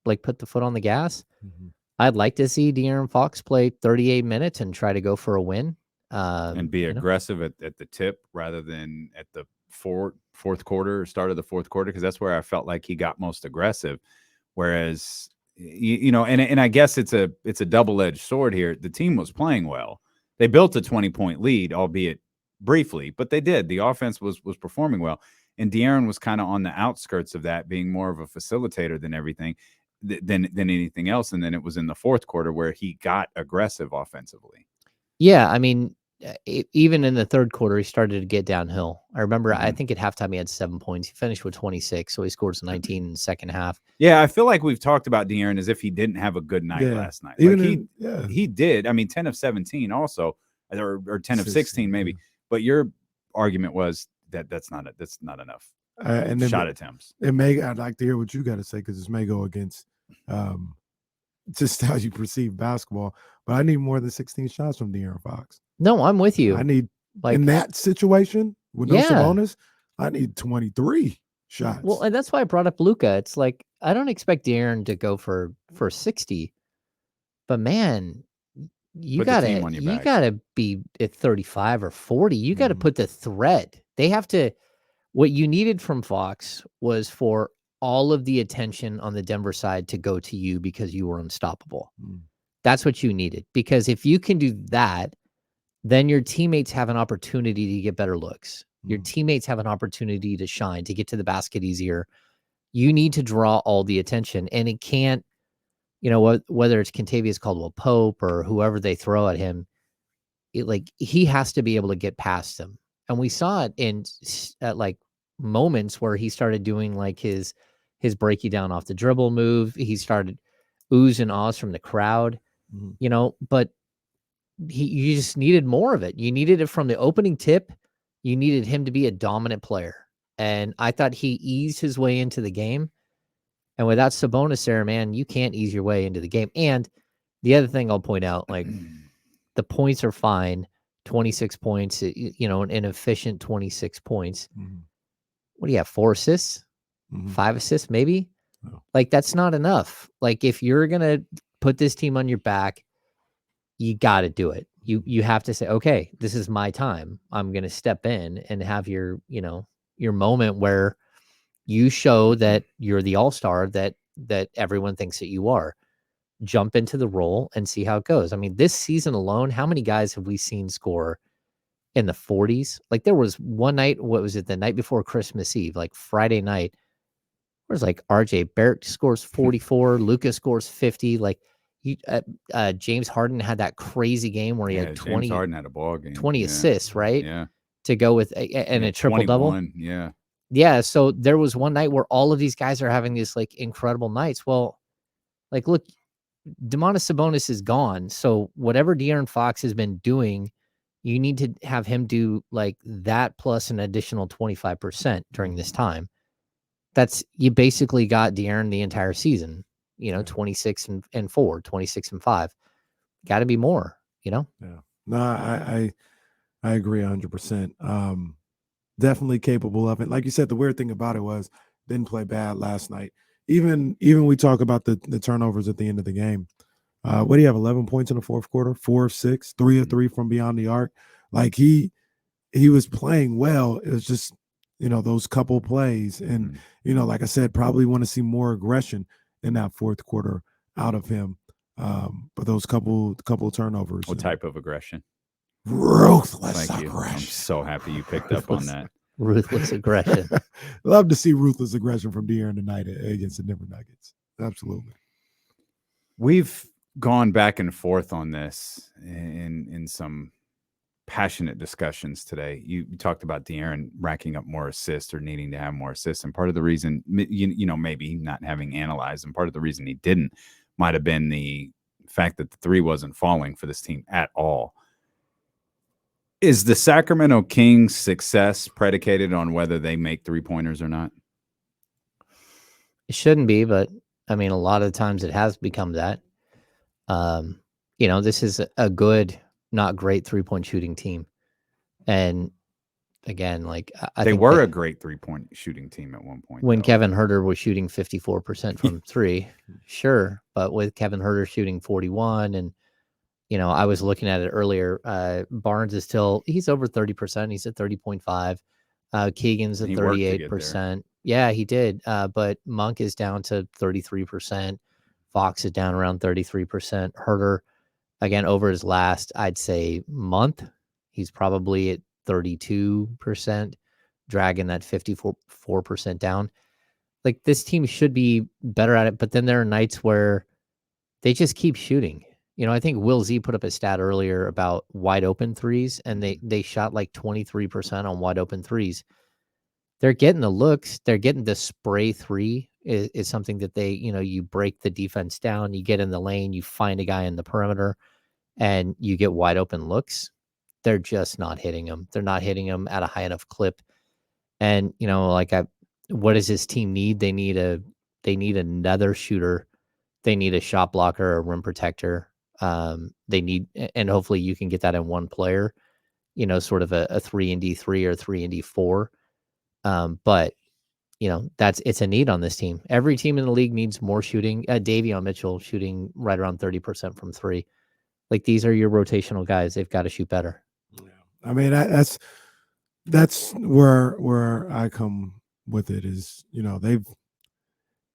Speaker 2: like, put the foot on the gas.
Speaker 3: Mhm.
Speaker 2: I'd like to see De'Aaron Fox play 38 minutes and try to go for a win.
Speaker 1: And be aggressive at the tip rather than at the fourth quarter or start of the fourth quarter, because that's where I felt like he got most aggressive. Whereas, and I guess it's a double-edged sword here. The team was playing well. They built a 20-point lead, albeit briefly, but they did. The offense was performing well. And De'Aaron was kind of on the outskirts of that, being more of a facilitator than everything, than anything else. And then it was in the fourth quarter where he got aggressive offensively.
Speaker 2: Yeah, I mean, even in the third quarter, he started to get downhill. I remember, I
Speaker 1: Mhm.
Speaker 2: think at halftime he had 7 points. He finished with 26, so he scores 19 in the second half.
Speaker 1: Yeah, I feel like we've talked about De'Aaron as if he didn't have a good night
Speaker 3: Yeah.
Speaker 1: last night.
Speaker 3: Even
Speaker 1: Like he did. I mean, 10 of 17 also, or 10 of 16 maybe.
Speaker 3: yeah.
Speaker 1: But your argument was that's not enough
Speaker 3: And then
Speaker 1: shot attempts.
Speaker 3: I'd like to hear what you got to say, because this may go against just how you perceive basketball. But I need more than 16 shots from De'Aaron Fox.
Speaker 2: No, I'm with you.
Speaker 3: I need,
Speaker 2: Like,
Speaker 3: in that situation with no
Speaker 2: Yeah.
Speaker 3: Sabonis, I need 23 shots.
Speaker 2: well, and that's why I brought up Luka. It's like, I don't expect De'Aaron to go for 60, but man, you
Speaker 1: Put the team on your back.
Speaker 2: gotta be at 35 or 40. You gotta
Speaker 3: Mhm.
Speaker 2: put the threat. They have to. What you needed from Fox was for all of the attention on the Denver side to go to you because you were unstoppable.
Speaker 3: Mm.
Speaker 2: That's what you needed. Because if you can do that, then your teammates have an opportunity to get better looks. Your
Speaker 3: Mm.
Speaker 2: teammates have an opportunity to shine, to get to the basket easier. You need to draw all the attention, and it can't, whether it's Kentavious Caldwell-Pope or whoever they throw at him, he has to be able to get past them. And we saw it at like moments where he started doing like his break you down off the dribble move. He started oohs and ahs from the crowd,
Speaker 3: Mhm.
Speaker 2: but you just needed more of it. You needed it from the opening tip. You needed him to be a dominant player. And I thought he eased his way into the game. And without Sabonis there, man, you can't ease your way into the game. And the other thing I'll point out, like, the points are fine. 26 points, an efficient 26 points.
Speaker 3: Mhm.
Speaker 2: What do you have? 4 assists?
Speaker 3: Mhm.
Speaker 2: 5 assists, maybe?
Speaker 3: Oh.
Speaker 2: Like, that's not enough. Like, if you're going to put this team on your back, you got to do it. You have to say, okay, this is my time. I'm going to step in and have your moment where you show that you're the all-star that everyone thinks that you are. Jump into the role and see how it goes. I mean, this season alone, how many guys have we seen score in the 40s? Like, there was one night, what was it, the night before Christmas Eve, like Friday night, where's like RJ Barrett scores 44, Lucas scores 50. Like, James Harden had that crazy game where he had 20,
Speaker 1: James Harden had a ball game.
Speaker 2: 20
Speaker 1: Yeah.
Speaker 2: assists, right?
Speaker 1: Yeah.
Speaker 2: To go with a triple double.
Speaker 1: 21, yeah.
Speaker 2: Yeah. So there was one night where all of these guys are having these like incredible nights. Well, like, look, Domantas Sabonis is gone. So whatever De'Aaron Fox has been doing, you need to have him do like that plus an additional 25% during this time. You basically got De'Aaron the entire season, 26 and 4, 26 and 5. Got to be more,
Speaker 3: Yeah. No, I agree 100%. Definitely capable of it. Like you said, the weird thing about it was didn't play bad last night. Even we talk about the turnovers at the end of the game. What do you have? 11 points in the fourth quarter, 4 of 6, 3 of 3 from beyond the arc. Like he was playing well. It was just, those couple plays. And, like I said, probably want to see more aggression in that fourth quarter out of him. But those couple turnovers.
Speaker 1: What type of aggression?
Speaker 3: Ruthless
Speaker 1: Thank you.
Speaker 3: aggression.
Speaker 1: I'm so happy you picked up on that.
Speaker 2: ruthless aggression.
Speaker 3: Love to see ruthless aggression from De'Aaron tonight against the Denver Nuggets. Absolutely.
Speaker 1: We've gone back and forth on this in some passionate discussions today. You talked about De'Aaron racking up more assists or needing to have more assists, and part of the reason, maybe not having analyzed, and part of the reason he didn't might have been the fact that the three wasn't falling for this team at all. Is the Sacramento Kings' success predicated on whether they make three-pointers or not?
Speaker 2: It shouldn't be, but I mean, a lot of times it has become that. This is a good not great 3-point shooting team. And again, like I
Speaker 1: They
Speaker 2: think
Speaker 1: were a great 3-point shooting team at one point.
Speaker 2: when
Speaker 1: though.
Speaker 2: Kevin Huerter was shooting 54% from three, sure. But with Kevin Huerter shooting 41, and I was looking at it earlier. Barnes is he's over 30%. He's at 30.5. Keegan's at
Speaker 1: He worked to get there.
Speaker 2: 38%. Yeah, he did. But Monk is down to 33%. Fox is down around 33%. Huerter, again, over his last, I'd say, month, he's probably at 32%, dragging that 54% down. Like, this team should be better at it, but then there are nights where they just keep shooting. I think Will Z put up a stat earlier about wide open threes, and they shot like 23% on wide open threes. They're getting the looks. They're getting the spray three is something that they, you break the defense down, you get in the lane, you find a guy in the perimeter, and you get wide open looks. They're just not hitting them. They're not hitting them at a high enough clip. And, what does this team need? They need another shooter. They need a shot blocker, a rim protector. They need, and hopefully you can get that in one player, sort of a 3-and-D3 or 3-and-D4. But it's a need on this team. Every team in the league needs more shooting. Davion Mitchell shooting right around 30% from three. Like, these are your rotational guys. They've got to shoot better.
Speaker 3: Yeah. I mean, that's where I come with it is,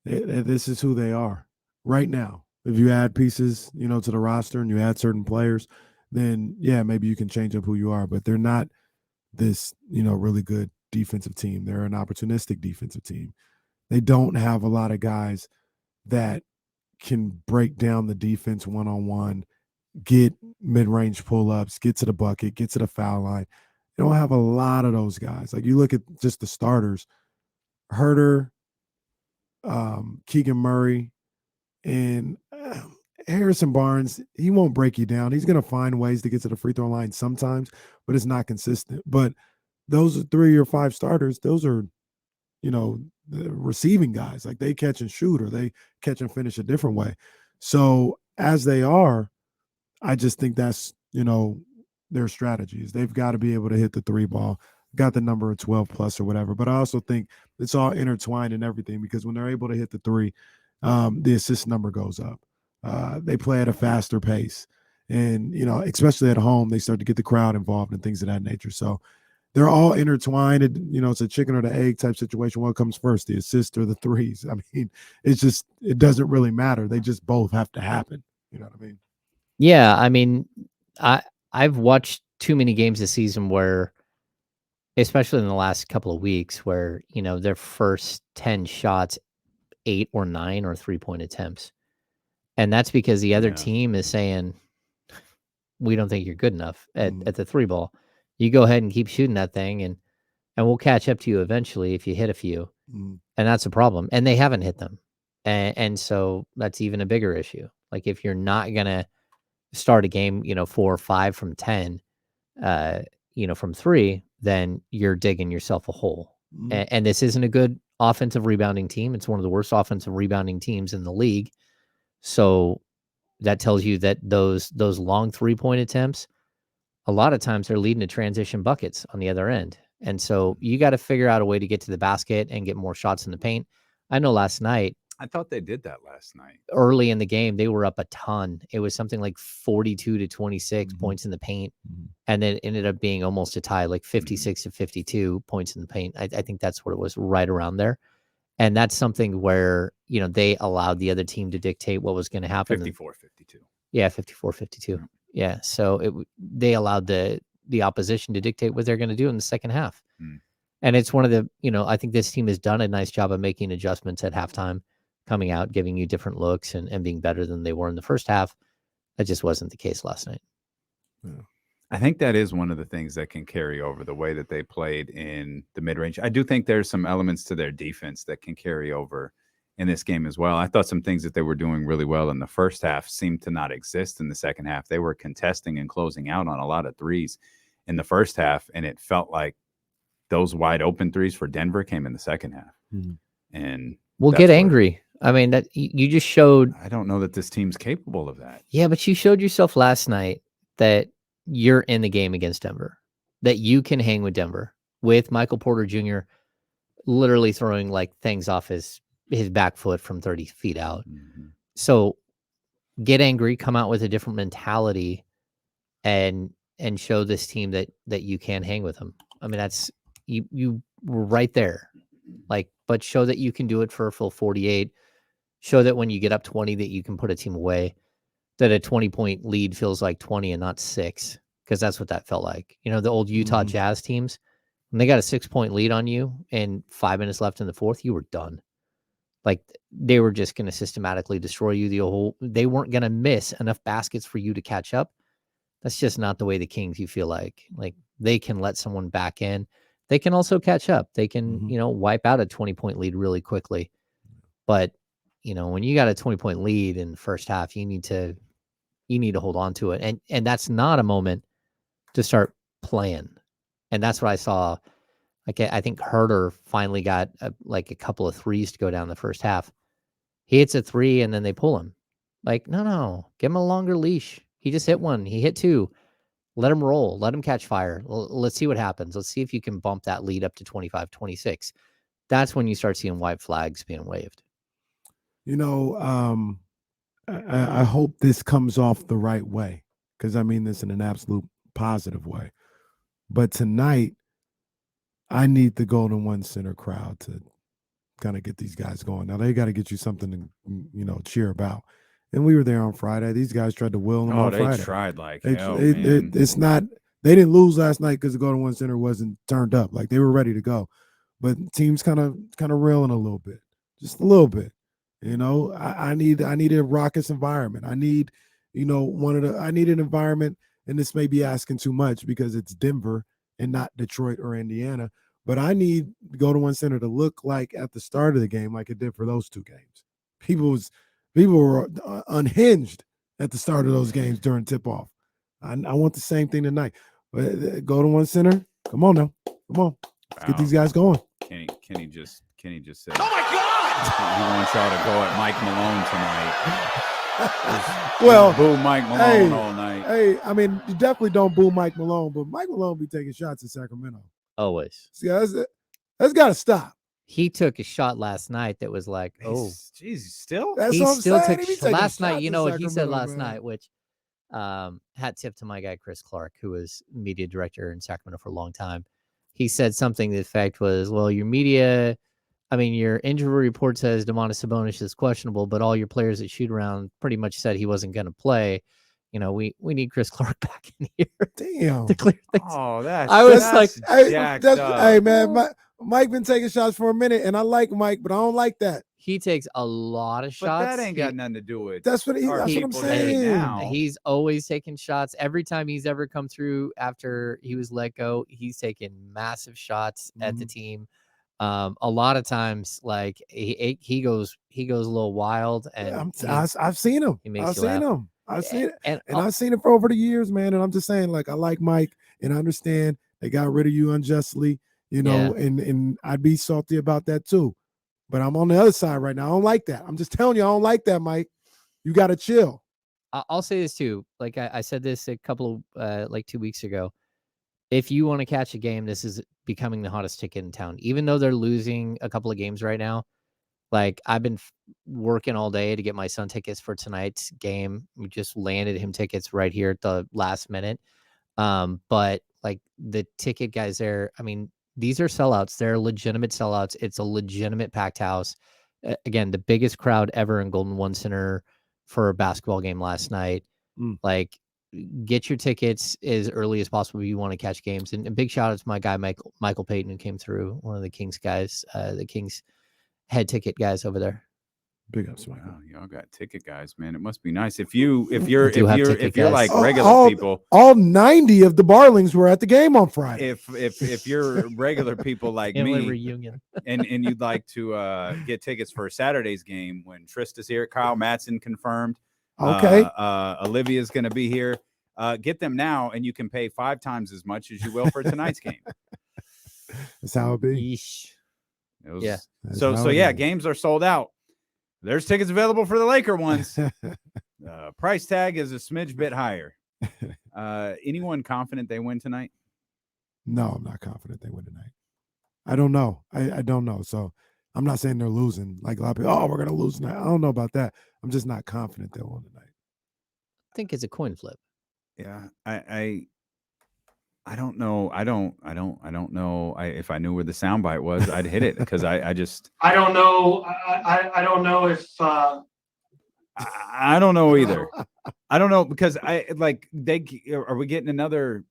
Speaker 3: this is who they are right now. If you add pieces, to the roster and you add certain players, then yeah, maybe you can change up who you are, but they're not this, really good defensive team. They're an opportunistic defensive team. They don't have a lot of guys that can break down the defense one-on-one, get mid-range pull-ups, get to the bucket, get to the foul line. They don't have a lot of those guys. Like, you look at just the starters, Huerter, Keegan Murray, and Harrison Barnes. He won't break you down. He's going to find ways to get to the free throw line sometimes, but it's not consistent. But those are 3 or 5 starters. Those are, the receiving guys. Like, they catch and shoot, or they catch and finish a different way. So as they are, I just think that's, their strategies. They've got to be able to hit the 3 ball, got the number of 12 plus or whatever. But I also think it's all intertwined in everything, because when they're able to hit the 3, the assist number goes up. They play at a faster pace. And, especially at home, they start to get the crowd involved and things of that nature. So they're all intertwined. It's a chicken or the egg type situation. What comes first, the assist or the threes? I mean, it doesn't really matter. They just both have to happen. You know what I mean?
Speaker 2: Yeah. I mean, I've watched too many games this season where, especially in the last couple of weeks, where, their first 10 shots, 8 or 9 or 3-point attempts. And that's because the other team is saying, we don't think you're good enough at the 3 ball. You go ahead and keep shooting that thing, and we'll catch up to you eventually if you hit a few. And that's a problem. And they haven't hit them. And so that's even a bigger issue. Like, if you're not going to start a game, 4 or 5 from 10, from 3, then you're digging yourself a hole. And this isn't a good offensive rebounding team. It's one of the worst offensive rebounding teams in the league. So that tells you that those long 3-point attempts, a lot of times they're leading to transition buckets on the other end. And so you got to figure out a way to get to the basket and get more shots in the paint. I know last night,
Speaker 1: I thought they did that last night.
Speaker 2: Early in the game, they were up a ton. It was something like 42-26 points in the paint. And then it ended up being almost a tie, like 56-52 points in the paint. I think that's what it was, right around there. And that's something where, they allowed the other team to dictate what was going to happen.
Speaker 1: 54-52.
Speaker 2: Yeah, 54-52. Yeah. So they allowed the opposition to dictate what they're going to do in the second half. And it's one of the, I think this team has done a nice job of making adjustments at halftime, coming out, giving you different looks and being better than they were in the first half. That just wasn't the case last night.
Speaker 1: Yeah. I think that is one of the things that can carry over, the way that they played in the mid-range. I do think there's some elements to their defense that can carry over in this game as well. I thought some things that they were doing really well in the first half seemed to not exist in the second half. They were contesting and closing out on a lot of threes in the first half, and it felt like those wide open threes for Denver came in the second half. And
Speaker 2: we'll get angry. I mean, that you just showed.
Speaker 1: I don't know that this team's capable of that.
Speaker 2: Yeah, but you showed yourself last night that you're in the game against Denver, that you can hang with Denver with Michael Porter Jr. literally throwing like things off his back foot from 30 feet out.
Speaker 1: Mm-hmm.
Speaker 2: So get angry, come out with a different mentality, and show this team that you can hang with them. I mean, that's you were right there. Like, but show that you can do it for a full 48. Show that when you get up 20 that you can put a team away, that a 20-point lead feels like 20 and not 6, because that's what that felt like. You know, the old Utah Jazz teams, when they got a 6-point lead on you and 5 minutes left in the fourth, you were done. Like, they were just going to systematically destroy you. They weren't going to miss enough baskets for you to catch up. That's just not the way the Kings, you feel like they can let someone back in. They can also catch up. They can, wipe out a 20-point lead really quickly. But, when you got a 20-point lead in the first half, you need to hold on to it. And that's not a moment to start playing. And that's what I saw. Like, I think Herter finally got a couple of threes to go down the first half. He hits a 3 and then they pull him. Like, no, give him a longer leash. He just hit 1. He hit 2. Let him roll. Let him catch fire. Let's see what happens. Let's see if you can bump that lead up to 25-26. That's when you start seeing white flags being waved.
Speaker 3: I hope this comes off the right way, because I mean this in an absolute positive way. But tonight, I need the Golden One Center crowd to kind of get these guys going. Now, they got to get you something to, cheer about. And we were there on Friday. These guys tried to will them on Friday.
Speaker 1: Oh, they tried like hell, man.
Speaker 3: It's not – they didn't lose last night because the Golden One Center wasn't turned up. Like, they were ready to go. But the team's kind of reeling a little bit, just a little bit. I need a raucous environment. I need, I need an environment, and this may be asking too much because it's Denver and not Detroit or Indiana, but I need the Golden One Center to look like at the start of the game like it did for those 2 games. People were unhinged at the start of those games during tip-off. I want the same thing tonight. But Golden One Center, come on now. Come on. Let's get these guys going.
Speaker 1: Kenny just said, oh my God! He wants y'all to go at Mike Malone tonight.
Speaker 3: Well,
Speaker 1: boo Mike Malone all night.
Speaker 3: Hey, I mean, you definitely don't boo Mike Malone, but Mike Malone be taking shots in Sacramento.
Speaker 2: Always.
Speaker 3: See, that's got to stop.
Speaker 2: He took a shot last night that was like,
Speaker 1: jeez, still?
Speaker 3: That's
Speaker 2: he
Speaker 3: what I'm
Speaker 2: still
Speaker 3: saying.
Speaker 2: took last night. You know what he said last night, which hat tip to my guy Chris Clark, who was media director in Sacramento for a long time. He said something. The effect was, well, your injury report says Domantas Sabonis is questionable, but all your players that shoot around pretty much said he wasn't going to play. We need Chris Clark back in here.
Speaker 3: Damn.
Speaker 2: To clear things.
Speaker 1: Oh,
Speaker 3: hey, man, Mike been taking shots for a minute, and I like Mike, but I don't like that.
Speaker 2: He takes a lot of shots.
Speaker 1: But that ain't got nothing to do with.
Speaker 3: That's what I'm saying.
Speaker 2: He's always taking shots. Every time he's ever come through after he was let go, he's taken massive shots at the team. A lot of times, like he goes a little wild, and
Speaker 3: I've seen him. I've seen him. I've seen it, and I've seen it for over the years, man. And I'm just saying, like, I like Mike, and I understand they got rid of you unjustly, and I'd be salty about that too. But I'm on the other side right now. I don't like that. I'm just telling you, I don't like that, Mike. You got to chill.
Speaker 2: I'll say this too. Like I said this a couple of 2 weeks ago. If you want to catch a game, this is becoming the hottest ticket in town. Even though they're losing a couple of games right now, like I've been working all day to get my son tickets for tonight's game. We just landed him tickets right here at the last minute. But like the ticket guys there, I mean, these are sellouts. They're legitimate sellouts. It's a legitimate packed house. Again, the biggest crowd ever in Golden One Center for a basketball game last night. Like, get your tickets as early as possible if you want to catch games. And a big shout out to my guy, Michael Payton, who came through, one of the Kings guys, the Kings head ticket guys over there.
Speaker 3: Big ups, Michael.
Speaker 1: Wow, y'all got ticket guys, man. It must be nice if you're like regular people.
Speaker 3: All 90 of the Barlings were at the game on Friday.
Speaker 1: If you're regular people like me,
Speaker 2: reunion,
Speaker 1: and you'd like to get tickets for Saturday's game when Trista's here, Kyle Matson confirmed.
Speaker 3: Okay.
Speaker 1: Olivia's going to be here. Get them now, and you can pay 5 times as much as you will for tonight's game.
Speaker 3: That's how it be.
Speaker 2: Yeah.
Speaker 1: So games are sold out. There's tickets available for the Laker ones. Price tag is a smidge bit higher. Anyone confident they win tonight?
Speaker 3: No, I'm not confident they win tonight. I don't know. I don't know. So I'm not saying they're losing. Like a lot of people, oh, we're gonna lose tonight. I don't know about that. I'm just not confident they'll win tonight.
Speaker 2: I think it's a coin flip.
Speaker 1: Yeah, I don't know. I don't know. If I knew where the soundbite was, I'd hit it because I just
Speaker 5: I don't know. I don't know if
Speaker 1: I don't know either. I don't know because are we getting another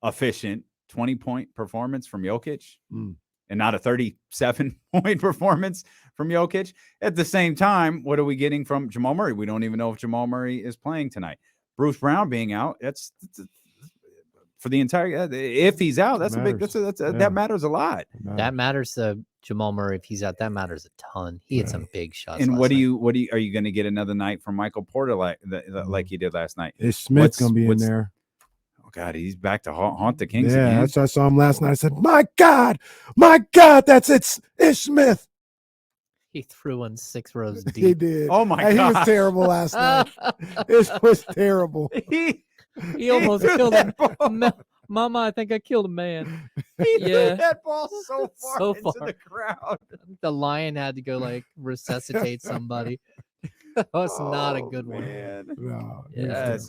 Speaker 1: efficient 20-point performance from Jokic and not a 37-point performance from Jokic? At the same time, what are we getting from Jamal Murray? We don't even know if Jamal Murray is playing tonight. Bruce Brown being out, that's for the entire. If he's out, that's a big. That matters a lot.
Speaker 2: That matters to Jamal Murray. If he's out, that matters a ton. He had some big shots.
Speaker 1: And
Speaker 2: last
Speaker 1: are
Speaker 2: night.
Speaker 1: you going to get another night from Michael Porter like you did last night?
Speaker 3: Is Smith gonna be in there?
Speaker 1: Oh God, he's back to haunt the Kings
Speaker 3: Yeah,
Speaker 1: again.
Speaker 3: that's why I saw him last night. I said, my God, that's it. Ish Smith.
Speaker 2: He threw in 6 rows deep.
Speaker 3: He did.
Speaker 1: Oh my God,
Speaker 3: he was terrible last night. It was terrible.
Speaker 2: He almost killed him. Mama, I think I killed a man.
Speaker 1: He threw that ball so far into the crowd.
Speaker 2: The Lion had to go like resuscitate somebody. That was not a good one.
Speaker 1: Man.
Speaker 3: No,
Speaker 2: Yeah.
Speaker 3: that's